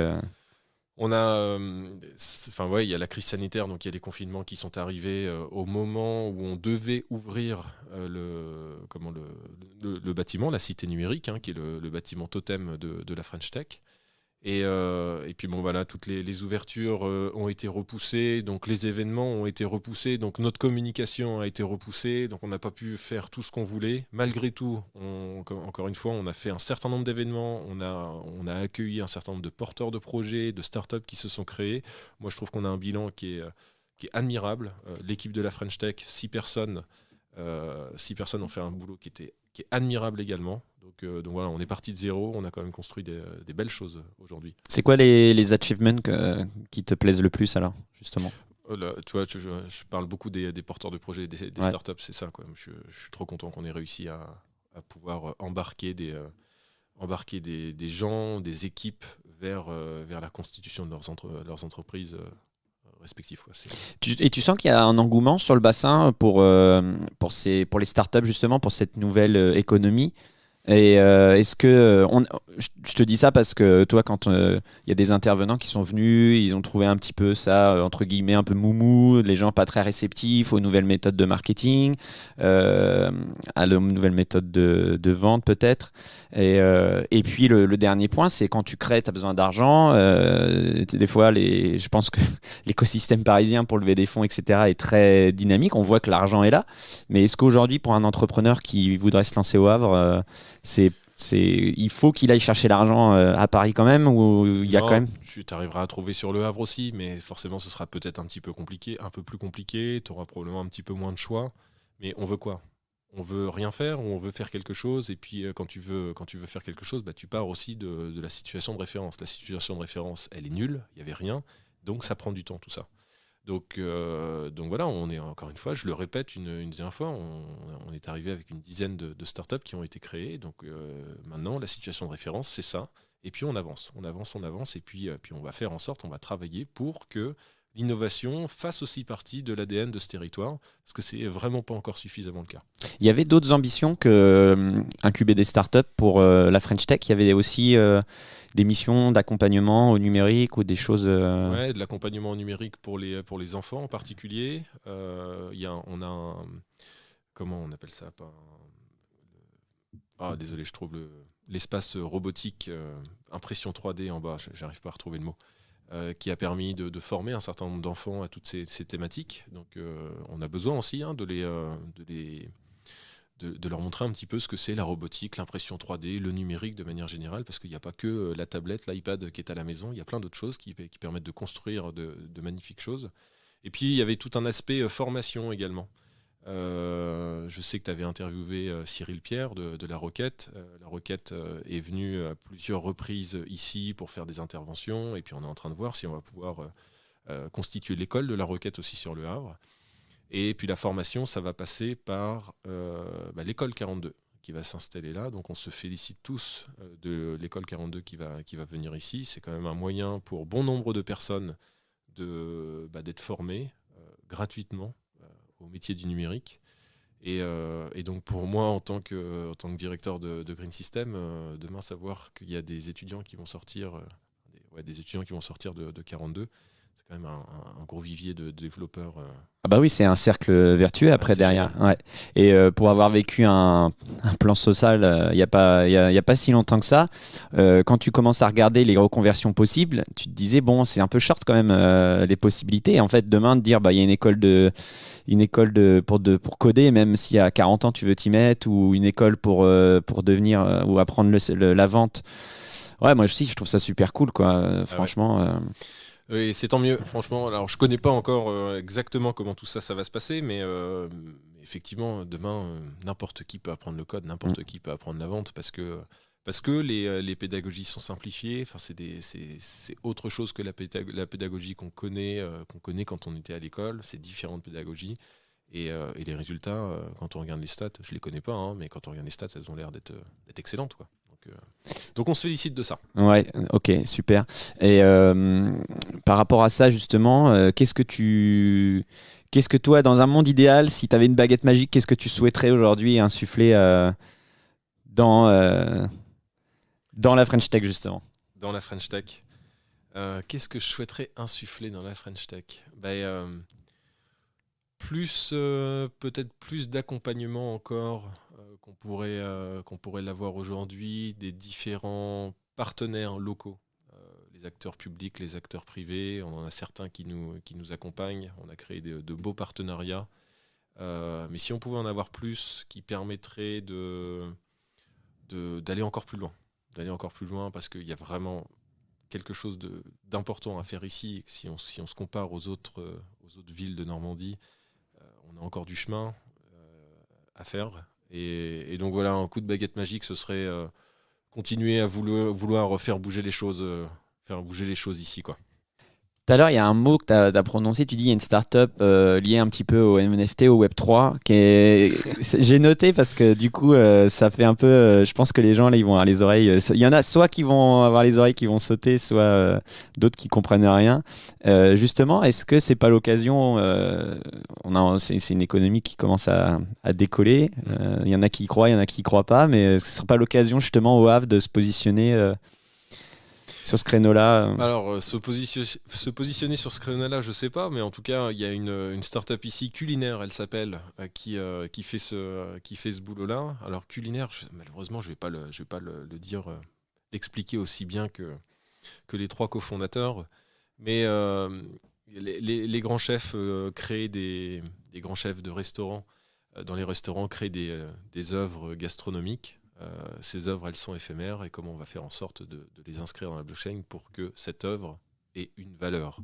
On a, il y a la crise sanitaire, donc il y a les confinements qui sont arrivés au moment où on devait ouvrir le bâtiment, la cité numérique, hein, qui est le bâtiment totem de la French Tech. Et puis bon voilà, toutes les ouvertures ont été repoussées, donc les événements ont été repoussés, donc notre communication a été repoussée, donc on n'a pas pu faire tout ce qu'on voulait. Malgré tout, encore une fois, on a fait un certain nombre d'événements, on a accueilli un certain nombre de porteurs de projets, de startups qui se sont créés. Moi je trouve qu'on a un bilan qui est admirable. L'équipe de la French Tech, 6 personnes ont fait un boulot qui est admirable également. Donc voilà, on est parti de zéro, on a quand même construit des belles choses aujourd'hui. C'est quoi les achievements qui te plaisent le plus alors, justement? Là, tu vois, je parle beaucoup des porteurs de projets, des startups, c'est ça, quoi. Je suis trop content qu'on ait réussi à pouvoir embarquer des gens, des équipes vers la constitution de leurs entreprises respectifs. Quoi. Tu sens qu'il y a un engouement sur le bassin pour les startups, justement, pour cette nouvelle économie? Et est-ce que je te dis ça parce que toi, quand il y a des intervenants qui sont venus, ils ont trouvé un petit peu ça entre guillemets un peu moumou, les gens pas très réceptifs aux nouvelles méthodes de marketing, à la nouvelle méthode de vente peut-être. Et puis le dernier point, c'est quand tu crées, tu as besoin d'argent. Des fois, je pense que l'écosystème parisien pour lever des fonds, etc., est très dynamique. On voit que l'argent est là. Mais est-ce qu'aujourd'hui, pour un entrepreneur qui voudrait se lancer au Havre, il faut qu'il aille chercher l'argent à Paris quand même, ou il y a quand même... Tu arriveras à trouver sur le Havre aussi, mais forcément ce sera peut-être un petit peu compliqué, un peu plus compliqué, tu auras probablement un petit peu moins de choix, mais on veut quoi? On veut rien faire ou on veut faire quelque chose? Et puis quand tu veux faire quelque chose, tu pars aussi de la situation de référence. La situation de référence, elle est nulle, il n'y avait rien, donc ça prend du temps tout ça. Donc voilà, on est encore une fois, je le répète une deuxième fois, on est arrivé avec une dizaine de startups qui ont été créées. Donc maintenant, la situation de référence, c'est ça. Et puis on avance. Et puis on va faire en sorte, on va travailler pour que l'innovation fasse aussi partie de l'ADN de ce territoire, parce que c'est vraiment pas encore suffisamment le cas. Il y avait d'autres ambitions que incuber des startups pour la French Tech. Il y avait aussi des missions d'accompagnement au numérique ou des choses... Ouais, de l'accompagnement au numérique pour les enfants en particulier. On a un... Comment on appelle ça? Désolé, je trouve l'espace robotique, impression 3D en bas, j'arrive pas à retrouver le mot, qui a permis de former un certain nombre d'enfants à toutes ces thématiques. Donc on a besoin aussi de leur montrer un petit peu ce que c'est la robotique, l'impression 3D, le numérique de manière générale, parce qu'il n'y a pas que la tablette, l'iPad qui est à la maison, il y a plein d'autres choses qui permettent de construire de magnifiques choses. Et puis il y avait tout un aspect formation également. Je sais que tu avais interviewé Cyril Pierre de La Roquette. La Roquette est venue à plusieurs reprises ici pour faire des interventions, et puis on est en train de voir si on va pouvoir constituer l'école de La Roquette aussi sur le Havre. Et puis la formation, ça va passer par l'école 42 qui va s'installer là. Donc on se félicite tous de l'école 42 qui va venir ici. C'est quand même un moyen pour bon nombre de personnes d'être formées gratuitement au métier du numérique. Et donc pour moi, en tant que directeur de Green System, demain savoir qu'il y a des étudiants qui vont sortir, des étudiants qui vont sortir de 42, c'est quand même un gros vivier de développeurs. Ah bah oui, c'est un cercle vertueux après derrière. Ouais. Et pour avoir vécu un plan social il y a pas si longtemps que ça, quand tu commences à regarder les reconversions possibles, tu te disais bon, c'est un peu short quand même les possibilités. Et en fait, demain de dire bah il y a une école pour coder, même si à 40 ans tu veux t'y mettre, ou une école pour devenir ou apprendre la vente. Ouais, moi aussi je trouve ça super cool quoi. Franchement. Et c'est tant mieux, franchement. Alors, je connais pas encore exactement comment tout ça va se passer, mais effectivement, demain, n'importe qui peut apprendre le code, n'importe qui peut apprendre la vente, parce que les pédagogies sont simplifiées. Enfin, c'est autre chose que la pédagogie qu'on connaît quand on était à l'école. C'est différentes pédagogies. Et les résultats, quand on regarde les stats, je les connais pas, hein, mais quand on regarde les stats, elles ont l'air d'être excellentes, quoi. Donc on se félicite de ça. Ouais, ok, super. Et par rapport à ça, justement, qu'est-ce que toi, dans un monde idéal, si tu avais une baguette magique, qu'est-ce que tu souhaiterais aujourd'hui insuffler dans la French Tech, justement? Dans la French Tech. Qu'est-ce que je souhaiterais insuffler dans la French Tech? Peut-être plus d'accompagnement encore qu'on pourrait l'avoir aujourd'hui, des différents partenaires locaux, les acteurs publics, les acteurs privés. On en a certains qui nous accompagnent. On a créé de beaux partenariats. Mais si on pouvait en avoir plus, qui permettrait d'aller encore plus loin, parce qu'il y a vraiment quelque chose d'important à faire ici. Si on se compare aux autres villes de Normandie, on a encore du chemin à faire. Et donc voilà, un coup de baguette magique, ce serait continuer à vouloir faire bouger les choses ici, quoi. Tout à l'heure, il y a un mot que tu as prononcé, tu dis il y a une startup liée un petit peu au NFT, au Web3, j'ai noté parce que du coup, ça fait un peu, je pense que les gens, là, ils vont avoir les oreilles, il y en a soit qui vont avoir les oreilles qui vont sauter, soit d'autres qui comprennent rien. Justement, est-ce que c'est pas l'occasion, c'est une économie qui commence à décoller, il y en a qui y croient, il y en a qui y croient pas, mais est-ce que ce serait pas l'occasion justement au Havre de se positionner sur ce créneau-là? Alors, se positionner sur ce créneau-là, je sais pas, mais en tout cas, il y a une start-up ici, Culinaire, elle s'appelle, qui fait ce boulot-là. Alors, Culinaire, malheureusement, je vais pas le dire, l'expliquer aussi bien que les trois cofondateurs, mais les grands chefs créent des grands chefs de restaurants. Dans les restaurants, créent des œuvres gastronomiques. Ces œuvres, elles sont éphémères, et comment on va faire en sorte de les inscrire dans la blockchain pour que cette œuvre ait une valeur.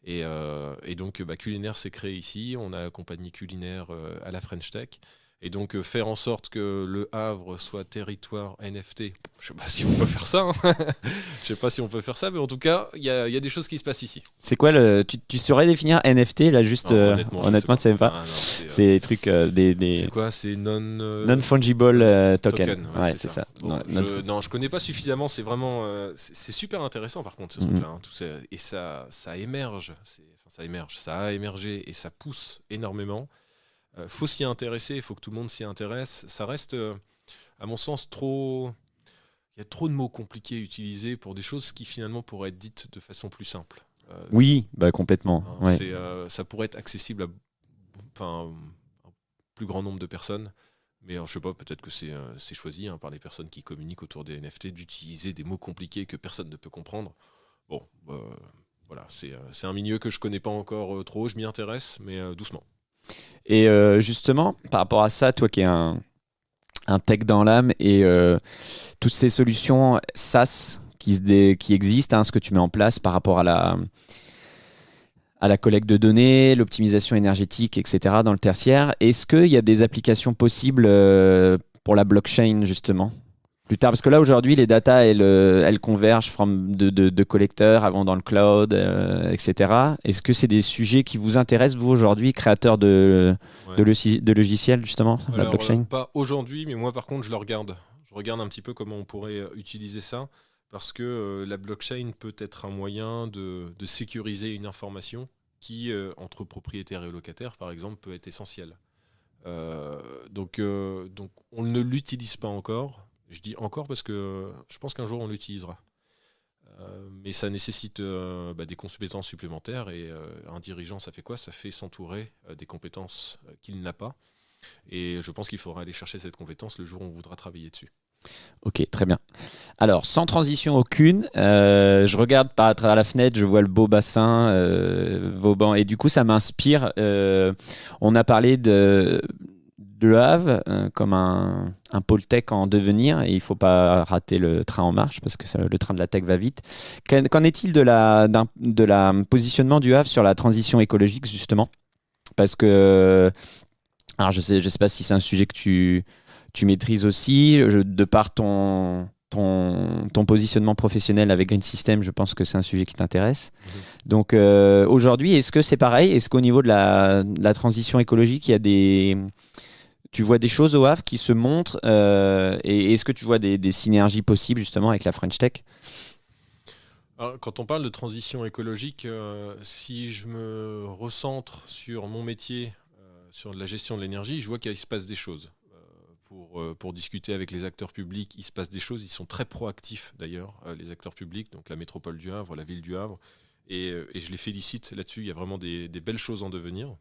Et donc, Culinaire s'est créé ici. On a accompagné Culinaire à la French Tech. Et donc, faire en sorte que le Havre soit territoire NFT, je sais pas si on peut faire ça. Je sais pas si on peut faire ça, mais en tout cas, il y a des choses qui se passent ici. C'est quoi tu saurais définir NFT là juste non, honnêtement, tu sais pas. Ah, non, c'est des trucs des C'est quoi? C'est non fungible token. Ouais, c'est ça. Bon, je connais pas suffisamment. C'est vraiment c'est super intéressant par contre ce truc-là. Hein, et ça émerge. Ça a émergé et ça pousse énormément. Faut s'y intéresser. Il faut que tout le monde s'y intéresse. Ça reste, à mon sens, trop. Il y a trop de mots compliqués à utiliser pour des choses qui finalement pourraient être dites de façon plus simple. Oui, complètement. Hein, ouais. Ça pourrait être accessible à un plus grand nombre de personnes. Mais je sais pas, peut-être que c'est choisi par les personnes qui communiquent autour des NFT d'utiliser des mots compliqués que personne ne peut comprendre. Bon, voilà, c'est un milieu que je connais pas encore trop. Je m'y intéresse, mais doucement. Et justement, par rapport à ça, toi qui es un tech dans l'âme et toutes ces solutions SaaS qui existent, ce que tu mets en place par rapport à la collecte de données, l'optimisation énergétique, etc. dans le tertiaire, est-ce qu'il y a des applications possibles pour la blockchain justement plus tard? Parce que là aujourd'hui les data elles convergent de collecteurs avant dans le cloud, etc. Est-ce que c'est des sujets qui vous intéressent vous aujourd'hui, créateurs de logiciels justement, la blockchain? Pas aujourd'hui, mais moi par contre je le regarde. Je regarde un petit peu comment on pourrait utiliser ça, parce que la blockchain peut être un moyen de sécuriser une information qui, entre propriétaires et locataires par exemple, peut être essentielle. Donc on ne l'utilise pas encore. Je dis encore parce que je pense qu'un jour on l'utilisera. Mais ça nécessite des compétences supplémentaires et un dirigeant, ça fait quoi? Ça fait s'entourer des compétences qu'il n'a pas. Et je pense qu'il faudra aller chercher cette compétence le jour où on voudra travailler dessus. Ok, très bien. Alors, sans transition aucune, je regarde à travers la fenêtre, je vois le beau bassin, Vauban, et du coup, ça m'inspire. On a parlé de Le Havre comme un pôle tech en devenir, et il ne faut pas rater le train en marche, parce que le train de la tech va vite. Qu'en est-il de la positionnement du Havre sur la transition écologique, justement? Parce que, alors je sais pas si c'est un sujet que tu maîtrises aussi, de par ton positionnement professionnel avec Green System, je pense que c'est un sujet qui t'intéresse. Donc aujourd'hui, est-ce que c'est pareil? Est-ce qu'au niveau de la transition écologique, tu vois des choses au Havre qui se montrent et est-ce que tu vois des synergies possibles justement avec la French Tech? Alors, quand on parle de transition écologique, si je me recentre sur mon métier, sur la gestion de l'énergie, je vois qu'il se passe des choses. Pour discuter avec les acteurs publics, il se passe des choses. Ils sont très proactifs d'ailleurs, les acteurs publics, donc la métropole du Havre, la ville du Havre. Et je les félicite là-dessus. Il y a vraiment des belles choses en devenir.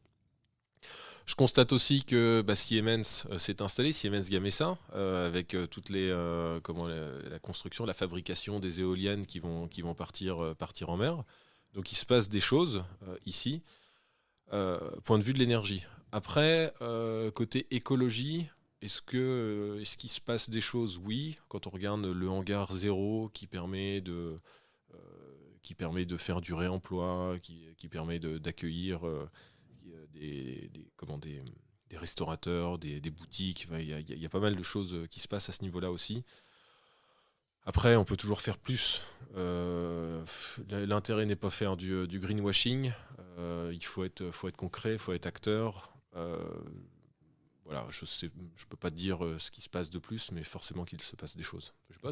Je constate aussi que Siemens s'est installé, Siemens Gamesa, avec toute la construction, la fabrication des éoliennes qui vont partir en mer. Donc il se passe des choses ici, point de vue de l'énergie. Après, côté écologie, est-ce qu'il se passe des choses? Oui, quand on regarde le hangar 0 qui permet de faire du réemploi, qui permet d'accueillir des restaurateurs, des boutiques. Il y a pas mal de choses qui se passent à ce niveau-là aussi. Après, on peut toujours faire plus. L'intérêt n'est pas faire du greenwashing. Il faut être concret, il faut être acteur. Voilà, je ne peux pas te dire ce qui se passe de plus, mais forcément qu'il se passe des choses. Je sais pas,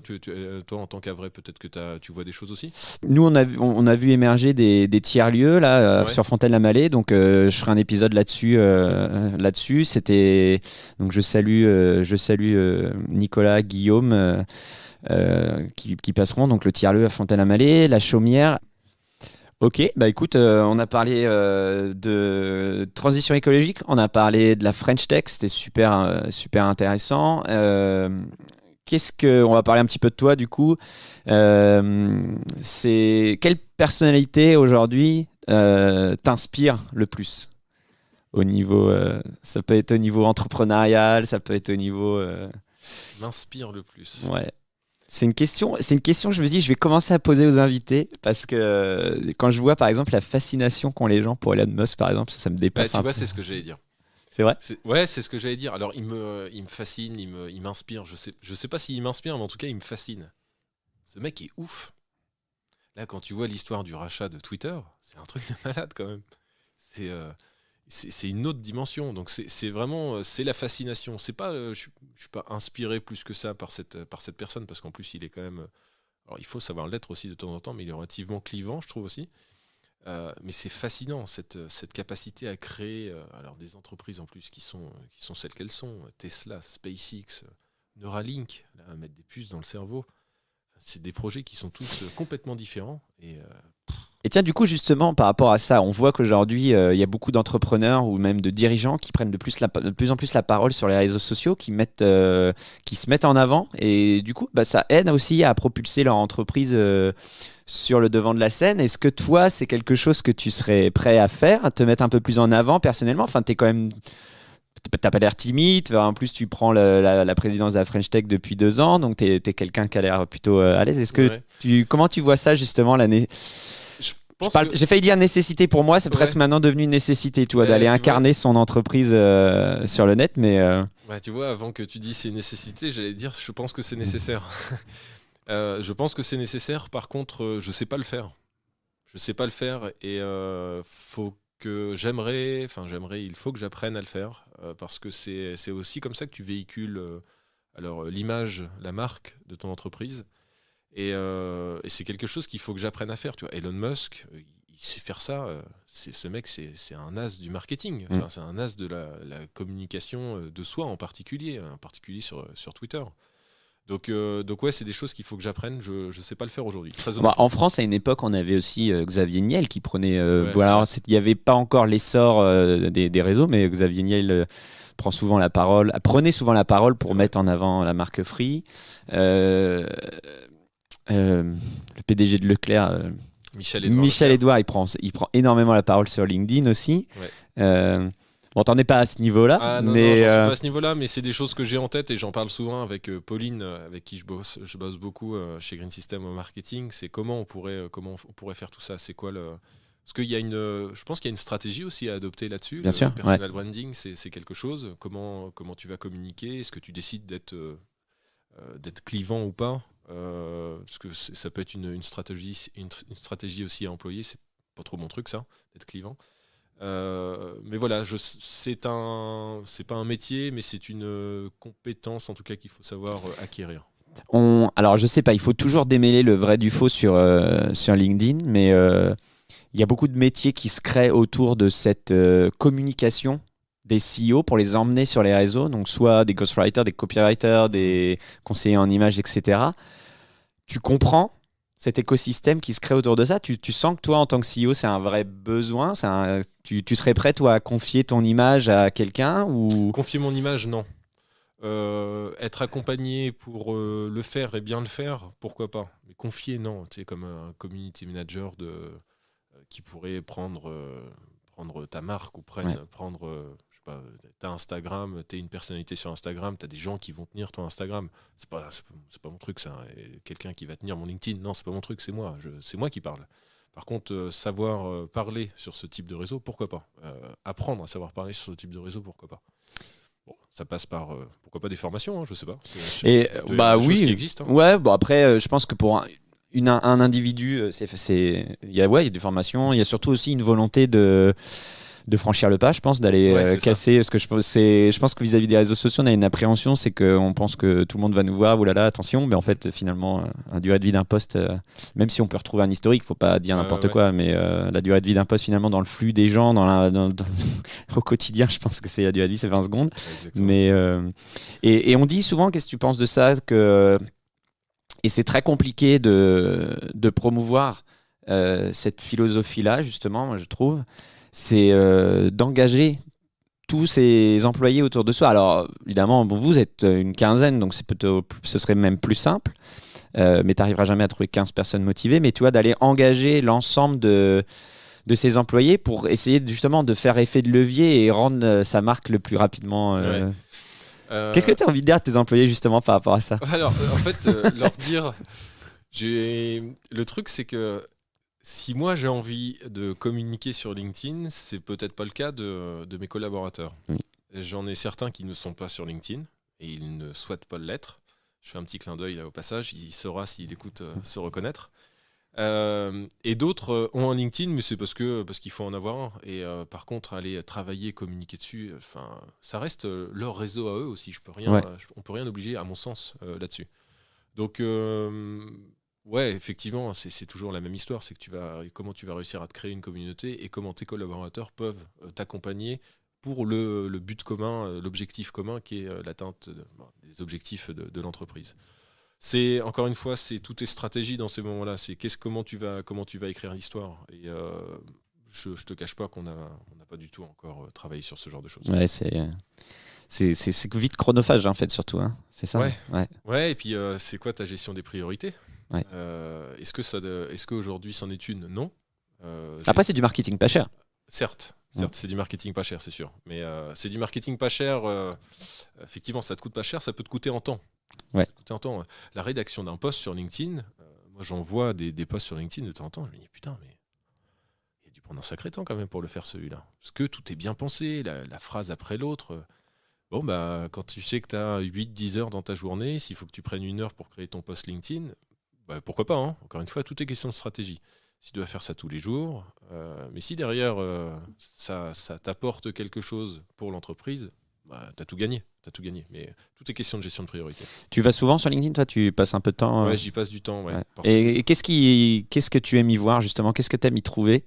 toi, en tant qu'Havrais, peut-être que tu vois des choses aussi? Nous, on a vu émerger des tiers-lieux là, sur Fontaine-la-Mallée, donc je ferai un épisode là-dessus. Donc je salue Nicolas, Guillaume, qui passeront, donc le tiers-lieu à Fontaine-la-Mallée, la Chaumière. Ok, écoute, on a parlé de transition écologique, on a parlé de la French Tech, c'était super intéressant. On va parler un petit peu de toi du coup. Quelle personnalité aujourd'hui t'inspire le plus au niveau, ça peut être au niveau entrepreneurial, ça peut être au niveau. M'inspire le plus. Ouais. C'est une question, je me dis, je vais commencer à poser aux invités parce que quand je vois par exemple la fascination qu'ont les gens pour Elon Musk, par exemple, ça me dépasse un peu. C'est ce que j'allais dire. C'est vrai? Ouais, c'est ce que j'allais dire. Alors, il me fascine, il m'inspire. Je sais pas s'il m'inspire, mais en tout cas, il me fascine. Ce mec est ouf. Là, quand tu vois l'histoire du rachat de Twitter, c'est un truc de malade quand même. C'est une autre dimension. Donc c'est vraiment la fascination. C'est pas, je suis pas inspiré plus que ça par cette personne parce qu'en plus il est quand même. Alors il faut savoir l'être aussi de temps en temps, mais il est relativement clivant, je trouve aussi. Mais c'est fascinant cette capacité à créer alors des entreprises en plus qui sont celles qu'elles sont. Tesla, SpaceX, Neuralink, là, mettre des puces dans le cerveau. C'est des projets qui sont tous complètement différents Et tiens, du coup, justement, par rapport à ça, on voit qu'aujourd'hui, il y a beaucoup d'entrepreneurs ou même de dirigeants qui prennent de plus en plus la parole sur les réseaux sociaux, qui se mettent en avant. Et du coup, ça aide aussi à propulser leur entreprise sur le devant de la scène. Est-ce que toi, c'est quelque chose que tu serais prêt à faire, à te mettre un peu plus en avant personnellement? Enfin, t'as pas l'air timide. En plus, tu prends la présidence de la French Tech depuis 2 ans, donc t'es quelqu'un qui a l'air plutôt à l'aise. Est-ce que comment tu vois ça justement l'année? J'ai failli dire nécessité pour moi, c'est presque maintenant devenu une nécessité, d'aller incarner son entreprise sur le net, mais. Tu vois, avant que tu dises c'est une nécessité, j'allais dire, je pense que c'est nécessaire. Je pense que c'est nécessaire. Par contre, je sais pas le faire. Et il faut que j'apprenne à le faire parce que c'est aussi comme ça que tu véhicules l'image, la marque de ton entreprise. Et c'est quelque chose qu'il faut que j'apprenne à faire. Tu vois, Elon Musk, il sait faire ça. Ce mec, c'est un as du marketing. C'est un as de la communication de soi en particulier sur Twitter. Donc ouais, c'est des choses qu'il faut que j'apprenne. Je ne sais pas le faire aujourd'hui. Très Bah, honnêtement. en France, à une époque, on avait aussi Xavier Niel qui prenait. Ouais, Bon, c'est alors, vrai. il n'y avait pas encore l'essor des réseaux, mais Xavier Niel prend souvent la parole, prenait souvent la parole pour C'est vrai. mettre en avant la marque Free. Euh, le PDG de Leclerc, Michel-Édouard Michel Leclerc. Edouard, il prend énormément la parole sur LinkedIn aussi. Ouais. Bon, t'en es pas à ce niveau-là, Ah non, mais j'en suis pas à ce niveau-là, mais c'est des choses que j'ai en tête et j'en parle souvent avec Pauline, avec qui je bosse beaucoup chez Green System au marketing. C'est comment on pourrait faire tout ça. C'est quoi le. Parce qu'il y a je pense qu'il y a une stratégie aussi à adopter là-dessus. bien Le sûr. Ouais. personal branding, c'est quelque chose. Comment tu vas communiquer? Est-ce que tu décides d'être clivant ou pas? Parce que ça peut être une stratégie aussi à employer. C'est pas trop mon truc ça, d'être clivant. Mais voilà, c'est pas un métier, mais c'est une compétence en tout cas qu'il faut savoir acquérir. Alors, je sais pas, il faut toujours démêler le vrai du faux sur LinkedIn, mais il y a beaucoup de métiers qui se créent autour de cette communication des CEO pour les emmener sur les réseaux, donc soit des ghostwriters, des copywriters, des conseillers en images, etc. Tu comprends cet écosystème qui se crée autour de ça? Tu sens que toi, en tant que CEO, c'est un vrai besoin? Tu serais prêt, toi, à confier ton image à quelqu'un ou... Confier mon image, non. Être accompagné pour le faire et bien le faire, pourquoi pas. Mais confier, non. Tu sais, comme un community manager qui pourrait prendre ta marque ou prendre, je sais pas, t'as Instagram, t'es une personnalité sur Instagram, t'as des gens qui vont tenir ton Instagram. C'est pas mon truc, ça. Et quelqu'un qui va tenir mon LinkedIn, non, c'est pas mon truc, c'est moi. C'est moi qui parle. Par contre, savoir parler sur ce type de réseau, pourquoi pas. Apprendre à savoir parler sur ce type de réseau, pourquoi pas. Bon, ça passe par, pourquoi pas des formations, hein, je sais pas. Et Il doit y bah avoir des choses oui, qui existent. Hein. ouais. Bon après, je pense que pour un individu, il y a des formations. Il y a surtout aussi une volonté de franchir le pas, je pense, d'aller Ouais, c'est ça. casser. Parce que je pense que vis-à-vis des réseaux sociaux, on a une appréhension, c'est qu'on pense que tout le monde va nous voir. Oh là là, attention. Mais en fait, finalement, la durée de vie d'un post, même si on peut retrouver un historique, faut pas dire n'importe Ouais. quoi, mais la durée de vie d'un post, finalement, dans le flux des gens, au quotidien, je pense que c'est la durée de vie, c'est 20 secondes. Exactement. Mais et on dit souvent, qu'est-ce que tu penses de ça, que et c'est très compliqué de promouvoir cette philosophie-là, justement, moi, je trouve, c'est d'engager tous ces employés autour de soi. Alors, évidemment, bon, vous êtes une quinzaine, donc ce serait même plus simple, mais tu n'arriveras jamais à trouver 15 personnes motivées, mais tu vois, d'aller engager l'ensemble de ces employés pour essayer justement de faire effet de levier et rendre sa marque le plus rapidement... Ouais. Qu'est-ce que tu as envie de dire à tes employés justement par rapport à ça? Alors, en fait, leur dire, le truc, c'est que si moi j'ai envie de communiquer sur LinkedIn, c'est peut-être pas le cas de mes collaborateurs. Oui. J'en ai certains qui ne sont pas sur LinkedIn et ils ne souhaitent pas l'être. Je fais un petit clin d'œil là au passage, il saura s'il écoute se reconnaître. Et d'autres ont un LinkedIn, mais c'est parce qu'il faut en avoir un. Et par contre, aller travailler, communiquer dessus, ça reste leur réseau à eux aussi. Ouais. On peut rien obliger, à mon sens, là-dessus. Donc, ouais, effectivement, c'est toujours la même histoire. C'est que comment tu vas réussir à te créer une communauté et comment tes collaborateurs peuvent t'accompagner pour le but commun, l'objectif commun qui est l'atteinte des objectifs de l'entreprise. C'est encore une fois, tout est stratégie dans ces moments-là. C'est comment tu vas écrire l'histoire. Et je te cache pas qu'on n'a pas du tout encore travaillé sur ce genre de choses. Ouais, c'est vite chronophage en fait surtout, hein. C'est ça. Ouais. Ouais. Ouais. Et puis c'est quoi ta gestion des priorités? Ouais. Est-ce qu'aujourd'hui c'en est une? Non. Après, c'est du marketing pas cher. Certes, c'est du marketing pas cher, c'est sûr. Mais c'est du marketing pas cher. Effectivement, ça te coûte pas cher, ça peut te coûter en temps. Ouais. La rédaction d'un post sur LinkedIn, moi j'en vois des posts sur LinkedIn de temps en temps, je me dis putain, mais il a dû prendre un sacré temps quand même pour le faire celui-là. Parce que tout est bien pensé, la phrase après l'autre. Bon, bah, quand tu sais que tu as 8-10 heures dans ta journée, s'il faut que tu prennes 1 heure pour créer ton post LinkedIn, bah, pourquoi pas, hein. Encore une fois, tout est question de stratégie. Si tu dois faire ça tous les jours, mais si derrière ça t'apporte quelque chose pour l'entreprise, bah, t'as tout gagné. Mais tout est question de gestion de priorité. Tu vas souvent sur LinkedIn, toi? Tu passes un peu de temps? Ouais, j'y passe du temps. Ouais. Et qu'est-ce que tu aimes y voir justement? Qu'est-ce que tu aimes y trouver?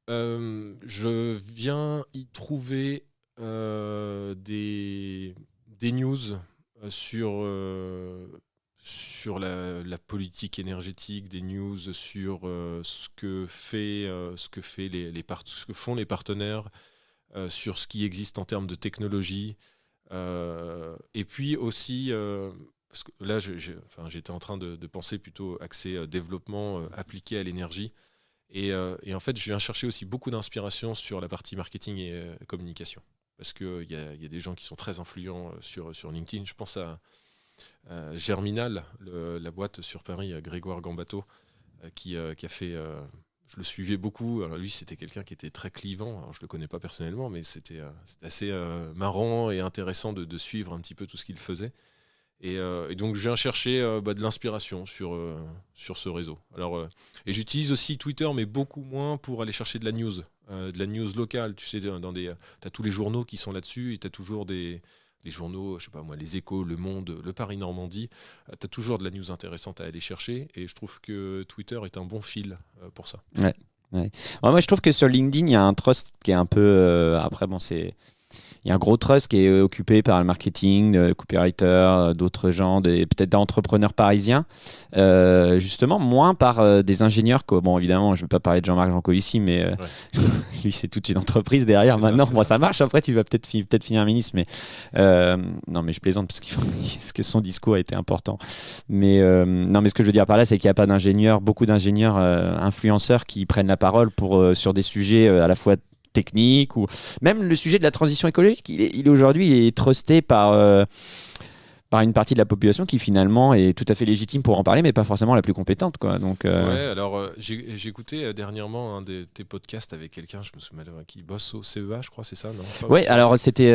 Je viens y trouver des news sur la politique énergétique, des news sur ce que font les partenaires, sur ce qui existe en termes de technologie. Et puis aussi, parce que là, j'étais en train de penser plutôt axé développement appliqué à l'énergie. Et en fait, je viens chercher aussi beaucoup d'inspiration sur la partie marketing et communication. Parce qu'il y a des gens qui sont très influents sur LinkedIn. Je pense à Germinal, la boîte sur Paris, Grégoire Gambato, qui a fait... je le suivais beaucoup. Alors lui, c'était quelqu'un qui était très clivant. Alors, je ne le connais pas personnellement, mais c'était assez marrant et intéressant de suivre un petit peu tout ce qu'il faisait. Et donc, je viens chercher de l'inspiration sur ce réseau. Alors, et j'utilise aussi Twitter, mais beaucoup moins pour aller chercher de la news locale. Tu sais, t'as tous les journaux qui sont là-dessus et tu as toujours les journaux, je sais pas moi, les Échos, Le Monde, Le Paris-Normandie. Tu as toujours de la news intéressante à aller chercher. Et je trouve que Twitter est un bon fil pour ça. Ouais. Ouais, moi, je trouve que sur LinkedIn, il y a un trust qui est un peu... après, bon, il y a un gros trust qui est occupé par le marketing, copywriter, d'autres gens, peut-être d'entrepreneurs parisiens, justement moins par des ingénieurs. Bon, évidemment, je ne veux pas parler de Jean-Marc Jancovici, mais lui, c'est toute une entreprise derrière. Maintenant, ça marche. Après, tu vas peut-être finir ministre, mais non, mais je plaisante parce que son discours a été important. Mais non, mais ce que je veux dire par là, c'est qu'il n'y a pas beaucoup d'ingénieurs influenceurs qui prennent la parole sur des sujets à la fois technique, ou même le sujet de la transition écologique, il aujourd'hui est trusté par une partie de la population qui finalement est tout à fait légitime pour en parler, mais pas forcément la plus compétente, quoi. Donc, Ouais, alors j'ai écouté dernièrement un de tes podcasts avec quelqu'un, je me souviens qui bosse au CEA, je crois, c'est ça, non? Ouais, alors c'était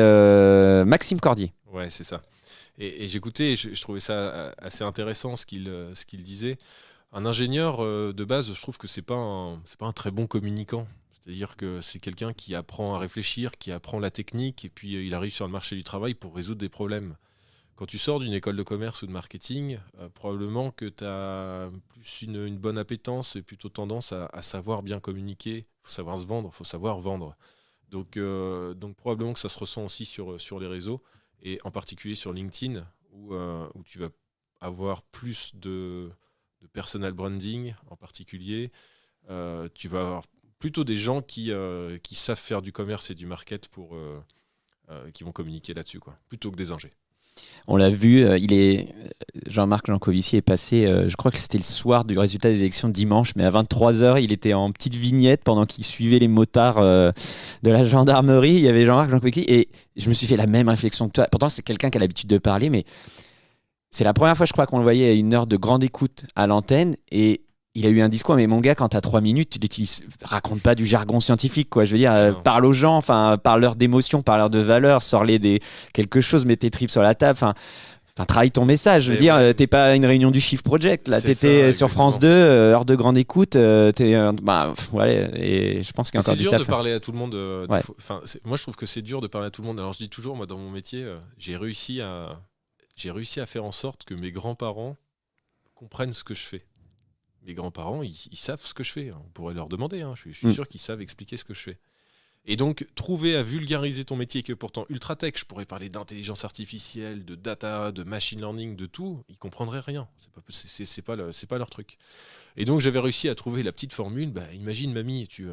Maxime Cordier. Ouais, c'est ça. Et j'écoutais, je trouvais ça assez intéressant ce qu'il disait. Un ingénieur de base, je trouve que c'est pas un très bon communicant. C'est-à-dire que c'est quelqu'un qui apprend à réfléchir, qui apprend la technique, et puis il arrive sur le marché du travail pour résoudre des problèmes. Quand tu sors d'une école de commerce ou de marketing, probablement que tu as plus une bonne appétence et plutôt tendance à savoir bien communiquer. Il faut savoir se vendre, il faut savoir vendre. Donc probablement que ça se ressent aussi sur les réseaux, et en particulier sur LinkedIn, où tu vas avoir plus de personal branding en particulier. Tu vas avoir plutôt des gens qui savent faire du commerce et du market qui vont communiquer là-dessus, quoi, plutôt que des ingés. On l'a vu, Jean-Marc Jancovici est passé, je crois que c'était le soir du résultat des élections de dimanche, mais à 23h, il était en petite vignette pendant qu'il suivait les motards de la gendarmerie. Il y avait Jean-Marc Jancovici et je me suis fait la même réflexion que toi. Pourtant, c'est quelqu'un qui a l'habitude de parler, mais c'est la première fois, je crois, qu'on le voyait à une heure de grande écoute à l'antenne, et il a eu un discours, mais mon gars, quand t'as 3 minutes, tu l'utilises. Raconte pas du jargon scientifique, quoi. Je veux dire, parle aux gens, parle-leur d'émotions, parle-leur de valeurs, sors-les quelque chose, mets tes tripes sur la table, travaille ton message. Je veux dire, t'es pas à une réunion du Shift Project, là. T'étais sur France 2, heure de grande écoute. Et je pense qu'il y a encore du taf. C'est dur de parler à tout le monde. Moi, je trouve que c'est dur de parler à tout le monde. Alors, je dis toujours, moi, dans mon métier, j'ai réussi à faire en sorte que mes grands-parents comprennent ce que je fais. Mes grands-parents, ils savent ce que je fais. On pourrait leur demander. Je suis sûr qu'ils savent expliquer ce que je fais. Et donc, trouver à vulgariser ton métier, qui est pourtant ultra tech, je pourrais parler d'intelligence artificielle, de data, de machine learning, de tout, ils comprendraient rien. C'est pas leur truc. Et donc, j'avais réussi à trouver la petite formule. Imagine, mamie, tu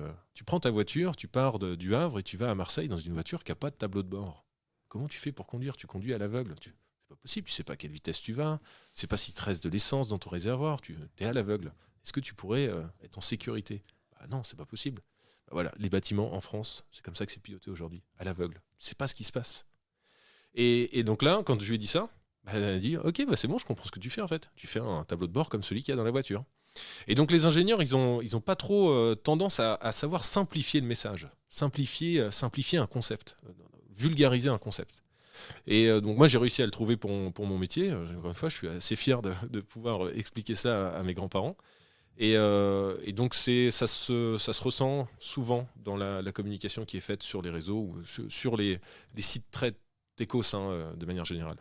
prends ta voiture, tu pars du Havre et tu vas à Marseille dans une voiture qui n'a pas de tableau de bord. Comment tu fais pour conduire? Tu conduis à l'aveugle. C'est pas possible, tu sais pas à quelle vitesse tu vas, tu sais pas s'il te reste de l'essence dans ton réservoir, tu es à l'aveugle. Est-ce que tu pourrais être en sécurité? Non, c'est pas possible. Voilà, les bâtiments en France, c'est comme ça que c'est piloté aujourd'hui, à l'aveugle. Tu sais pas ce qui se passe. Et donc là, quand je lui ai dit ça, elle a dit ok, c'est bon, je comprends ce que tu fais en fait. Tu fais un tableau de bord comme celui qu'il y a dans la voiture. Et donc les ingénieurs, ils ont pas trop tendance à savoir simplifier le message, simplifier un concept, vulgariser un concept. Et donc moi j'ai réussi à le trouver pour mon métier. Encore une fois, je suis assez fier de pouvoir expliquer ça à mes grands-parents. Et donc ça se ressent souvent dans la communication qui est faite sur les réseaux ou sur les sites très techos de manière générale.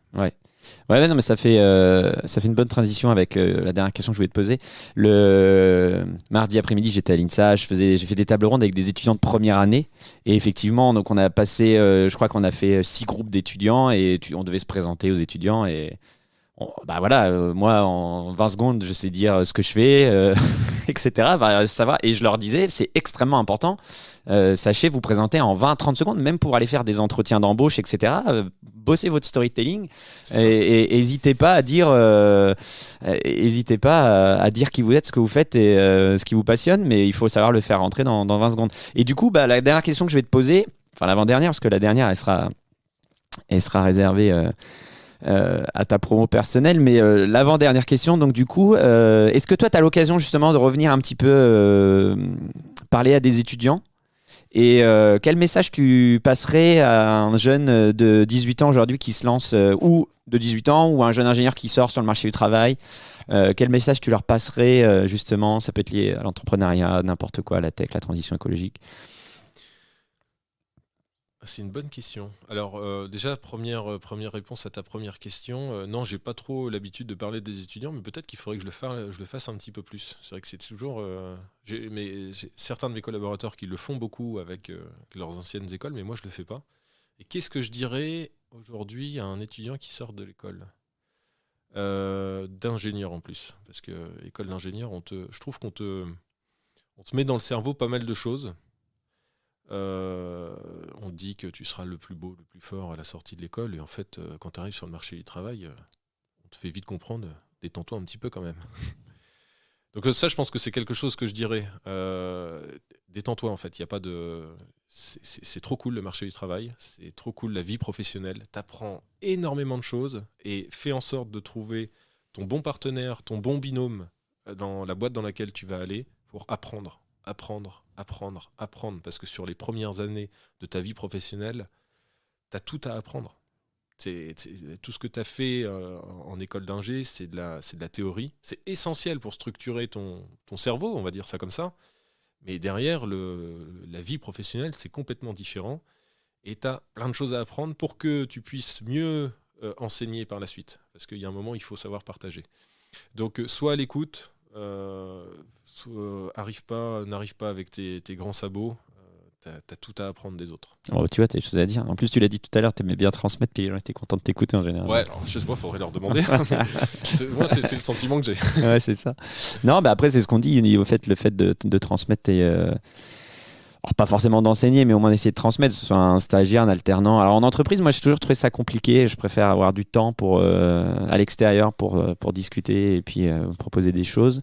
Ouais, non, mais ça fait une bonne transition avec la dernière question que je voulais te poser. Le mardi après-midi, j'étais à l'INSA, j'ai fait des tables rondes avec des étudiants de première année. Et effectivement, donc on a passé, je crois qu'on a fait 6 groupes d'étudiants et on devait se présenter aux étudiants. Et moi, en 20 secondes, je sais dire ce que je fais, etc. Ça va. Et je leur disais, c'est extrêmement important. Sachez vous présenter en 20-30 secondes, même pour aller faire des entretiens d'embauche, etc. Bossez votre storytelling et n'hésitez pas à dire, à dire qui vous êtes, ce que vous faites et ce qui vous passionne, mais il faut savoir le faire rentrer dans 20 secondes. Et du coup, la dernière question que je vais te poser, enfin l'avant-dernière, parce que la dernière, elle sera réservée à ta promo personnelle, mais l'avant-dernière question, donc du coup, est-ce que toi, tu as l'occasion justement de revenir un petit peu parler à des étudiants? Et quel message tu passerais à un jeune de 18 ans aujourd'hui qui se lance, ou de 18 ans, ou un jeune ingénieur qui sort sur le marché du travail? Quel message tu leur passerais justement? Ça peut être lié à l'entrepreneuriat, n'importe quoi, la tech, la transition écologique. C'est une bonne question. Alors déjà, première réponse à ta première question. Non, j'ai pas trop l'habitude de parler des étudiants, mais peut-être qu'il faudrait que je le fasse un petit peu plus. C'est vrai que c'est toujours... j'ai certains de mes collaborateurs qui le font beaucoup avec leurs anciennes écoles, mais moi je le fais pas. Et qu'est-ce que je dirais aujourd'hui à un étudiant qui sort de l'école d'ingénieur en plus? Parce que école d'ingénieur, je trouve qu'on te met dans le cerveau pas mal de choses. On dit que tu seras le plus beau, le plus fort à la sortie de l'école, et en fait, quand tu arrives sur le marché du travail, on te fait vite comprendre, détends-toi un petit peu quand même. Donc ça, je pense que c'est quelque chose que je dirais. Détends-toi en fait, il y a pas de... C'est trop cool le marché du travail, c'est trop cool la vie professionnelle, t'apprends énormément de choses, et fais en sorte de trouver ton bon partenaire, ton bon binôme dans la boîte dans laquelle tu vas aller pour apprendre, parce que sur les premières années de ta vie professionnelle, tu as tout à apprendre. Tout ce que tu as fait en école d'ingé, c'est de la théorie. C'est essentiel pour structurer ton cerveau, on va dire ça comme ça. Mais derrière, la vie professionnelle, c'est complètement différent. Et tu as plein de choses à apprendre pour que tu puisses mieux enseigner par la suite. Parce qu'il y a un moment, il faut savoir partager. Donc, sois à l'écoute. N'arrive pas avec tes grands sabots. T'as tout à apprendre des autres. Oh, tu vois, t'as des choses à dire. En plus, tu l'as dit tout à l'heure, t'aimais bien transmettre, puis les gens étaient contents de t'écouter en général. Ouais, alors, je sais pas, faudrait leur demander. Moi, c'est le sentiment que j'ai. Ouais, c'est ça. Non, après, c'est ce qu'on dit. Au fait, le fait de transmettre pas forcément d'enseigner, mais au moins d'essayer de transmettre, que ce soit un stagiaire, un alternant. Alors en entreprise, moi j'ai toujours trouvé ça compliqué. Je préfère avoir du temps à l'extérieur pour discuter et puis proposer des choses.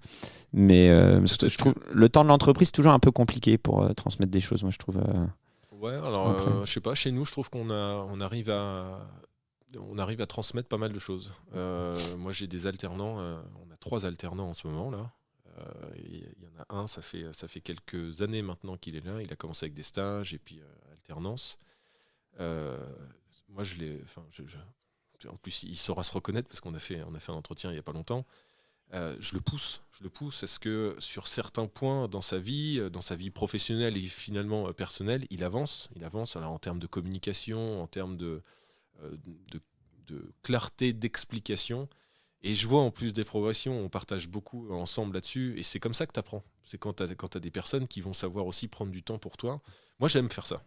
Mais je trouve le temps de l'entreprise c'est toujours un peu compliqué pour transmettre des choses. Moi je trouve. Ouais, alors je sais pas. Chez nous, je trouve qu'on arrive à transmettre pas mal de choses. Moi j'ai des alternants. On a 3 alternants en ce moment là. Il y en a un, ça fait quelques années maintenant qu'il est là. Il a commencé avec des stages et puis alternance. Moi, en plus, il saura se reconnaître parce qu'on a fait un entretien il n'y a pas longtemps. Je le pousse. Est-ce que sur certains points dans sa vie professionnelle et finalement personnelle, il avance alors, en termes de communication, en termes de clarté d'explication. Et je vois en plus des progressions, on partage beaucoup ensemble là-dessus, et c'est comme ça que tu apprends. C'est quand tu as des personnes qui vont savoir aussi prendre du temps pour toi. Moi, j'aime faire ça.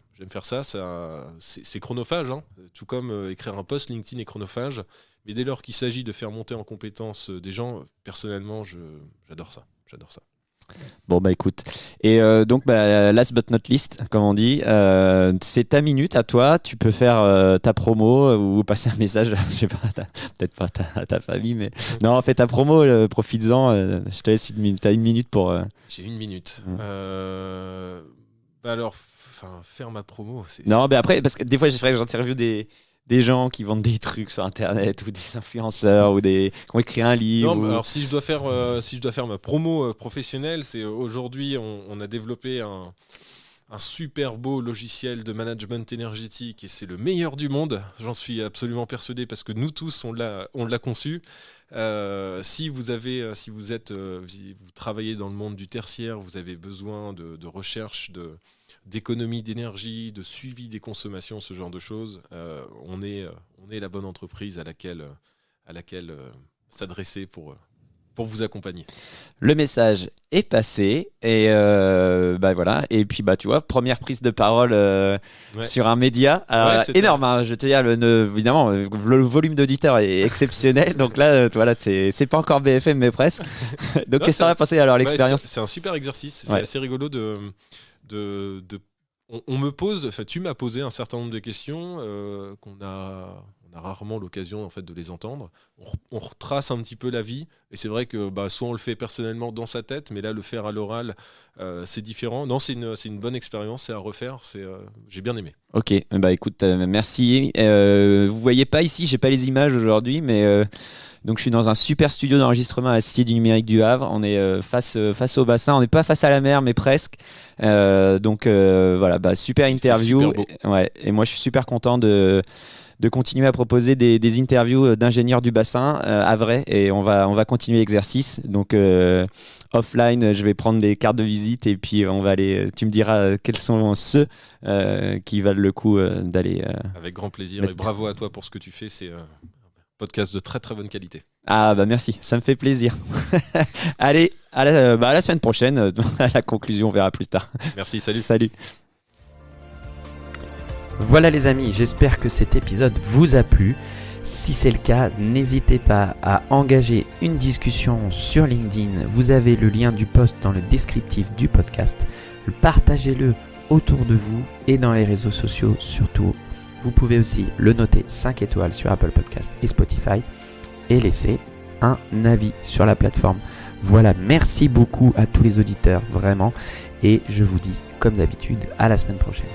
C'est chronophage, hein. Tout comme écrire un post LinkedIn est chronophage. Mais dès lors qu'il s'agit de faire monter en compétence des gens, personnellement, j'adore ça. Bon écoute, et donc last but not least, comme on dit, c'est ta minute à toi. Tu peux faire ta promo ou passer un message, je sais pas, peut-être pas à ta famille, mais non, fais ta promo, profites-en. Je te laisse une minute. T'as une minute pour. J'ai une minute. Alors, faire ma promo. Non, mais après, parce que des fois, j'interviewe des gens qui vendent des trucs sur internet ou des influenceurs ou qui ont écrit un livre. Non, alors si je dois faire ma promo professionnelle, c'est aujourd'hui on a développé un super beau logiciel de management énergétique et c'est le meilleur du monde. J'en suis absolument persuadé parce que nous tous, on l'a conçu. Si vous travaillez dans le monde du tertiaire, vous avez besoin de recherche, d'économie d'énergie, de suivi des consommations, ce genre de choses, on est la bonne entreprise à laquelle s'adresser pour vous accompagner. Le message est passé et voilà. Et puis tu vois, première prise de parole sur un média énorme. Hein, je te dis, évidemment, le volume d'auditeurs est exceptionnel. Donc là, voilà, c'est pas encore BFM mais presque. Donc qu'est-ce que t'en as pensé alors l'expérience? C'est un super exercice. C'est assez rigolo tu m'as posé un certain nombre de questions qu'on a rarement l'occasion en fait de les entendre. On retrace un petit peu la vie et c'est vrai que soit on le fait personnellement dans sa tête, mais là le faire à l'oral c'est différent. Non, c'est une bonne expérience, c'est à refaire. J'ai bien aimé. Ok, écoute, merci. Vous voyez pas ici, j'ai pas les images aujourd'hui, mais donc je suis dans un super studio d'enregistrement à la Cité du Numérique du Havre. On est face au bassin, on n'est pas face à la mer, mais presque. Donc voilà, super interview. Et moi je suis super content de continuer à proposer des interviews d'ingénieurs du bassin à vrai, et on va continuer l'exercice. Donc offline, je vais prendre des cartes de visite et puis on va aller. Tu me diras quels sont ceux qui valent le coup d'aller. Avec grand plaisir et bravo à toi pour ce que tu fais. C'est un podcast de très très bonne qualité. Ah merci, ça me fait plaisir. Allez, à la semaine prochaine. À la conclusion, on verra plus tard. Merci, salut. Salut. Voilà les amis, j'espère que cet épisode vous a plu. Si c'est le cas, n'hésitez pas à engager une discussion sur LinkedIn. Vous avez le lien du post dans le descriptif du podcast. Partagez-le autour de vous et dans les réseaux sociaux surtout. Vous pouvez aussi le noter 5 étoiles sur Apple Podcast et Spotify et laisser un avis sur la plateforme. Voilà, merci beaucoup à tous les auditeurs, vraiment. Et je vous dis, comme d'habitude, à la semaine prochaine.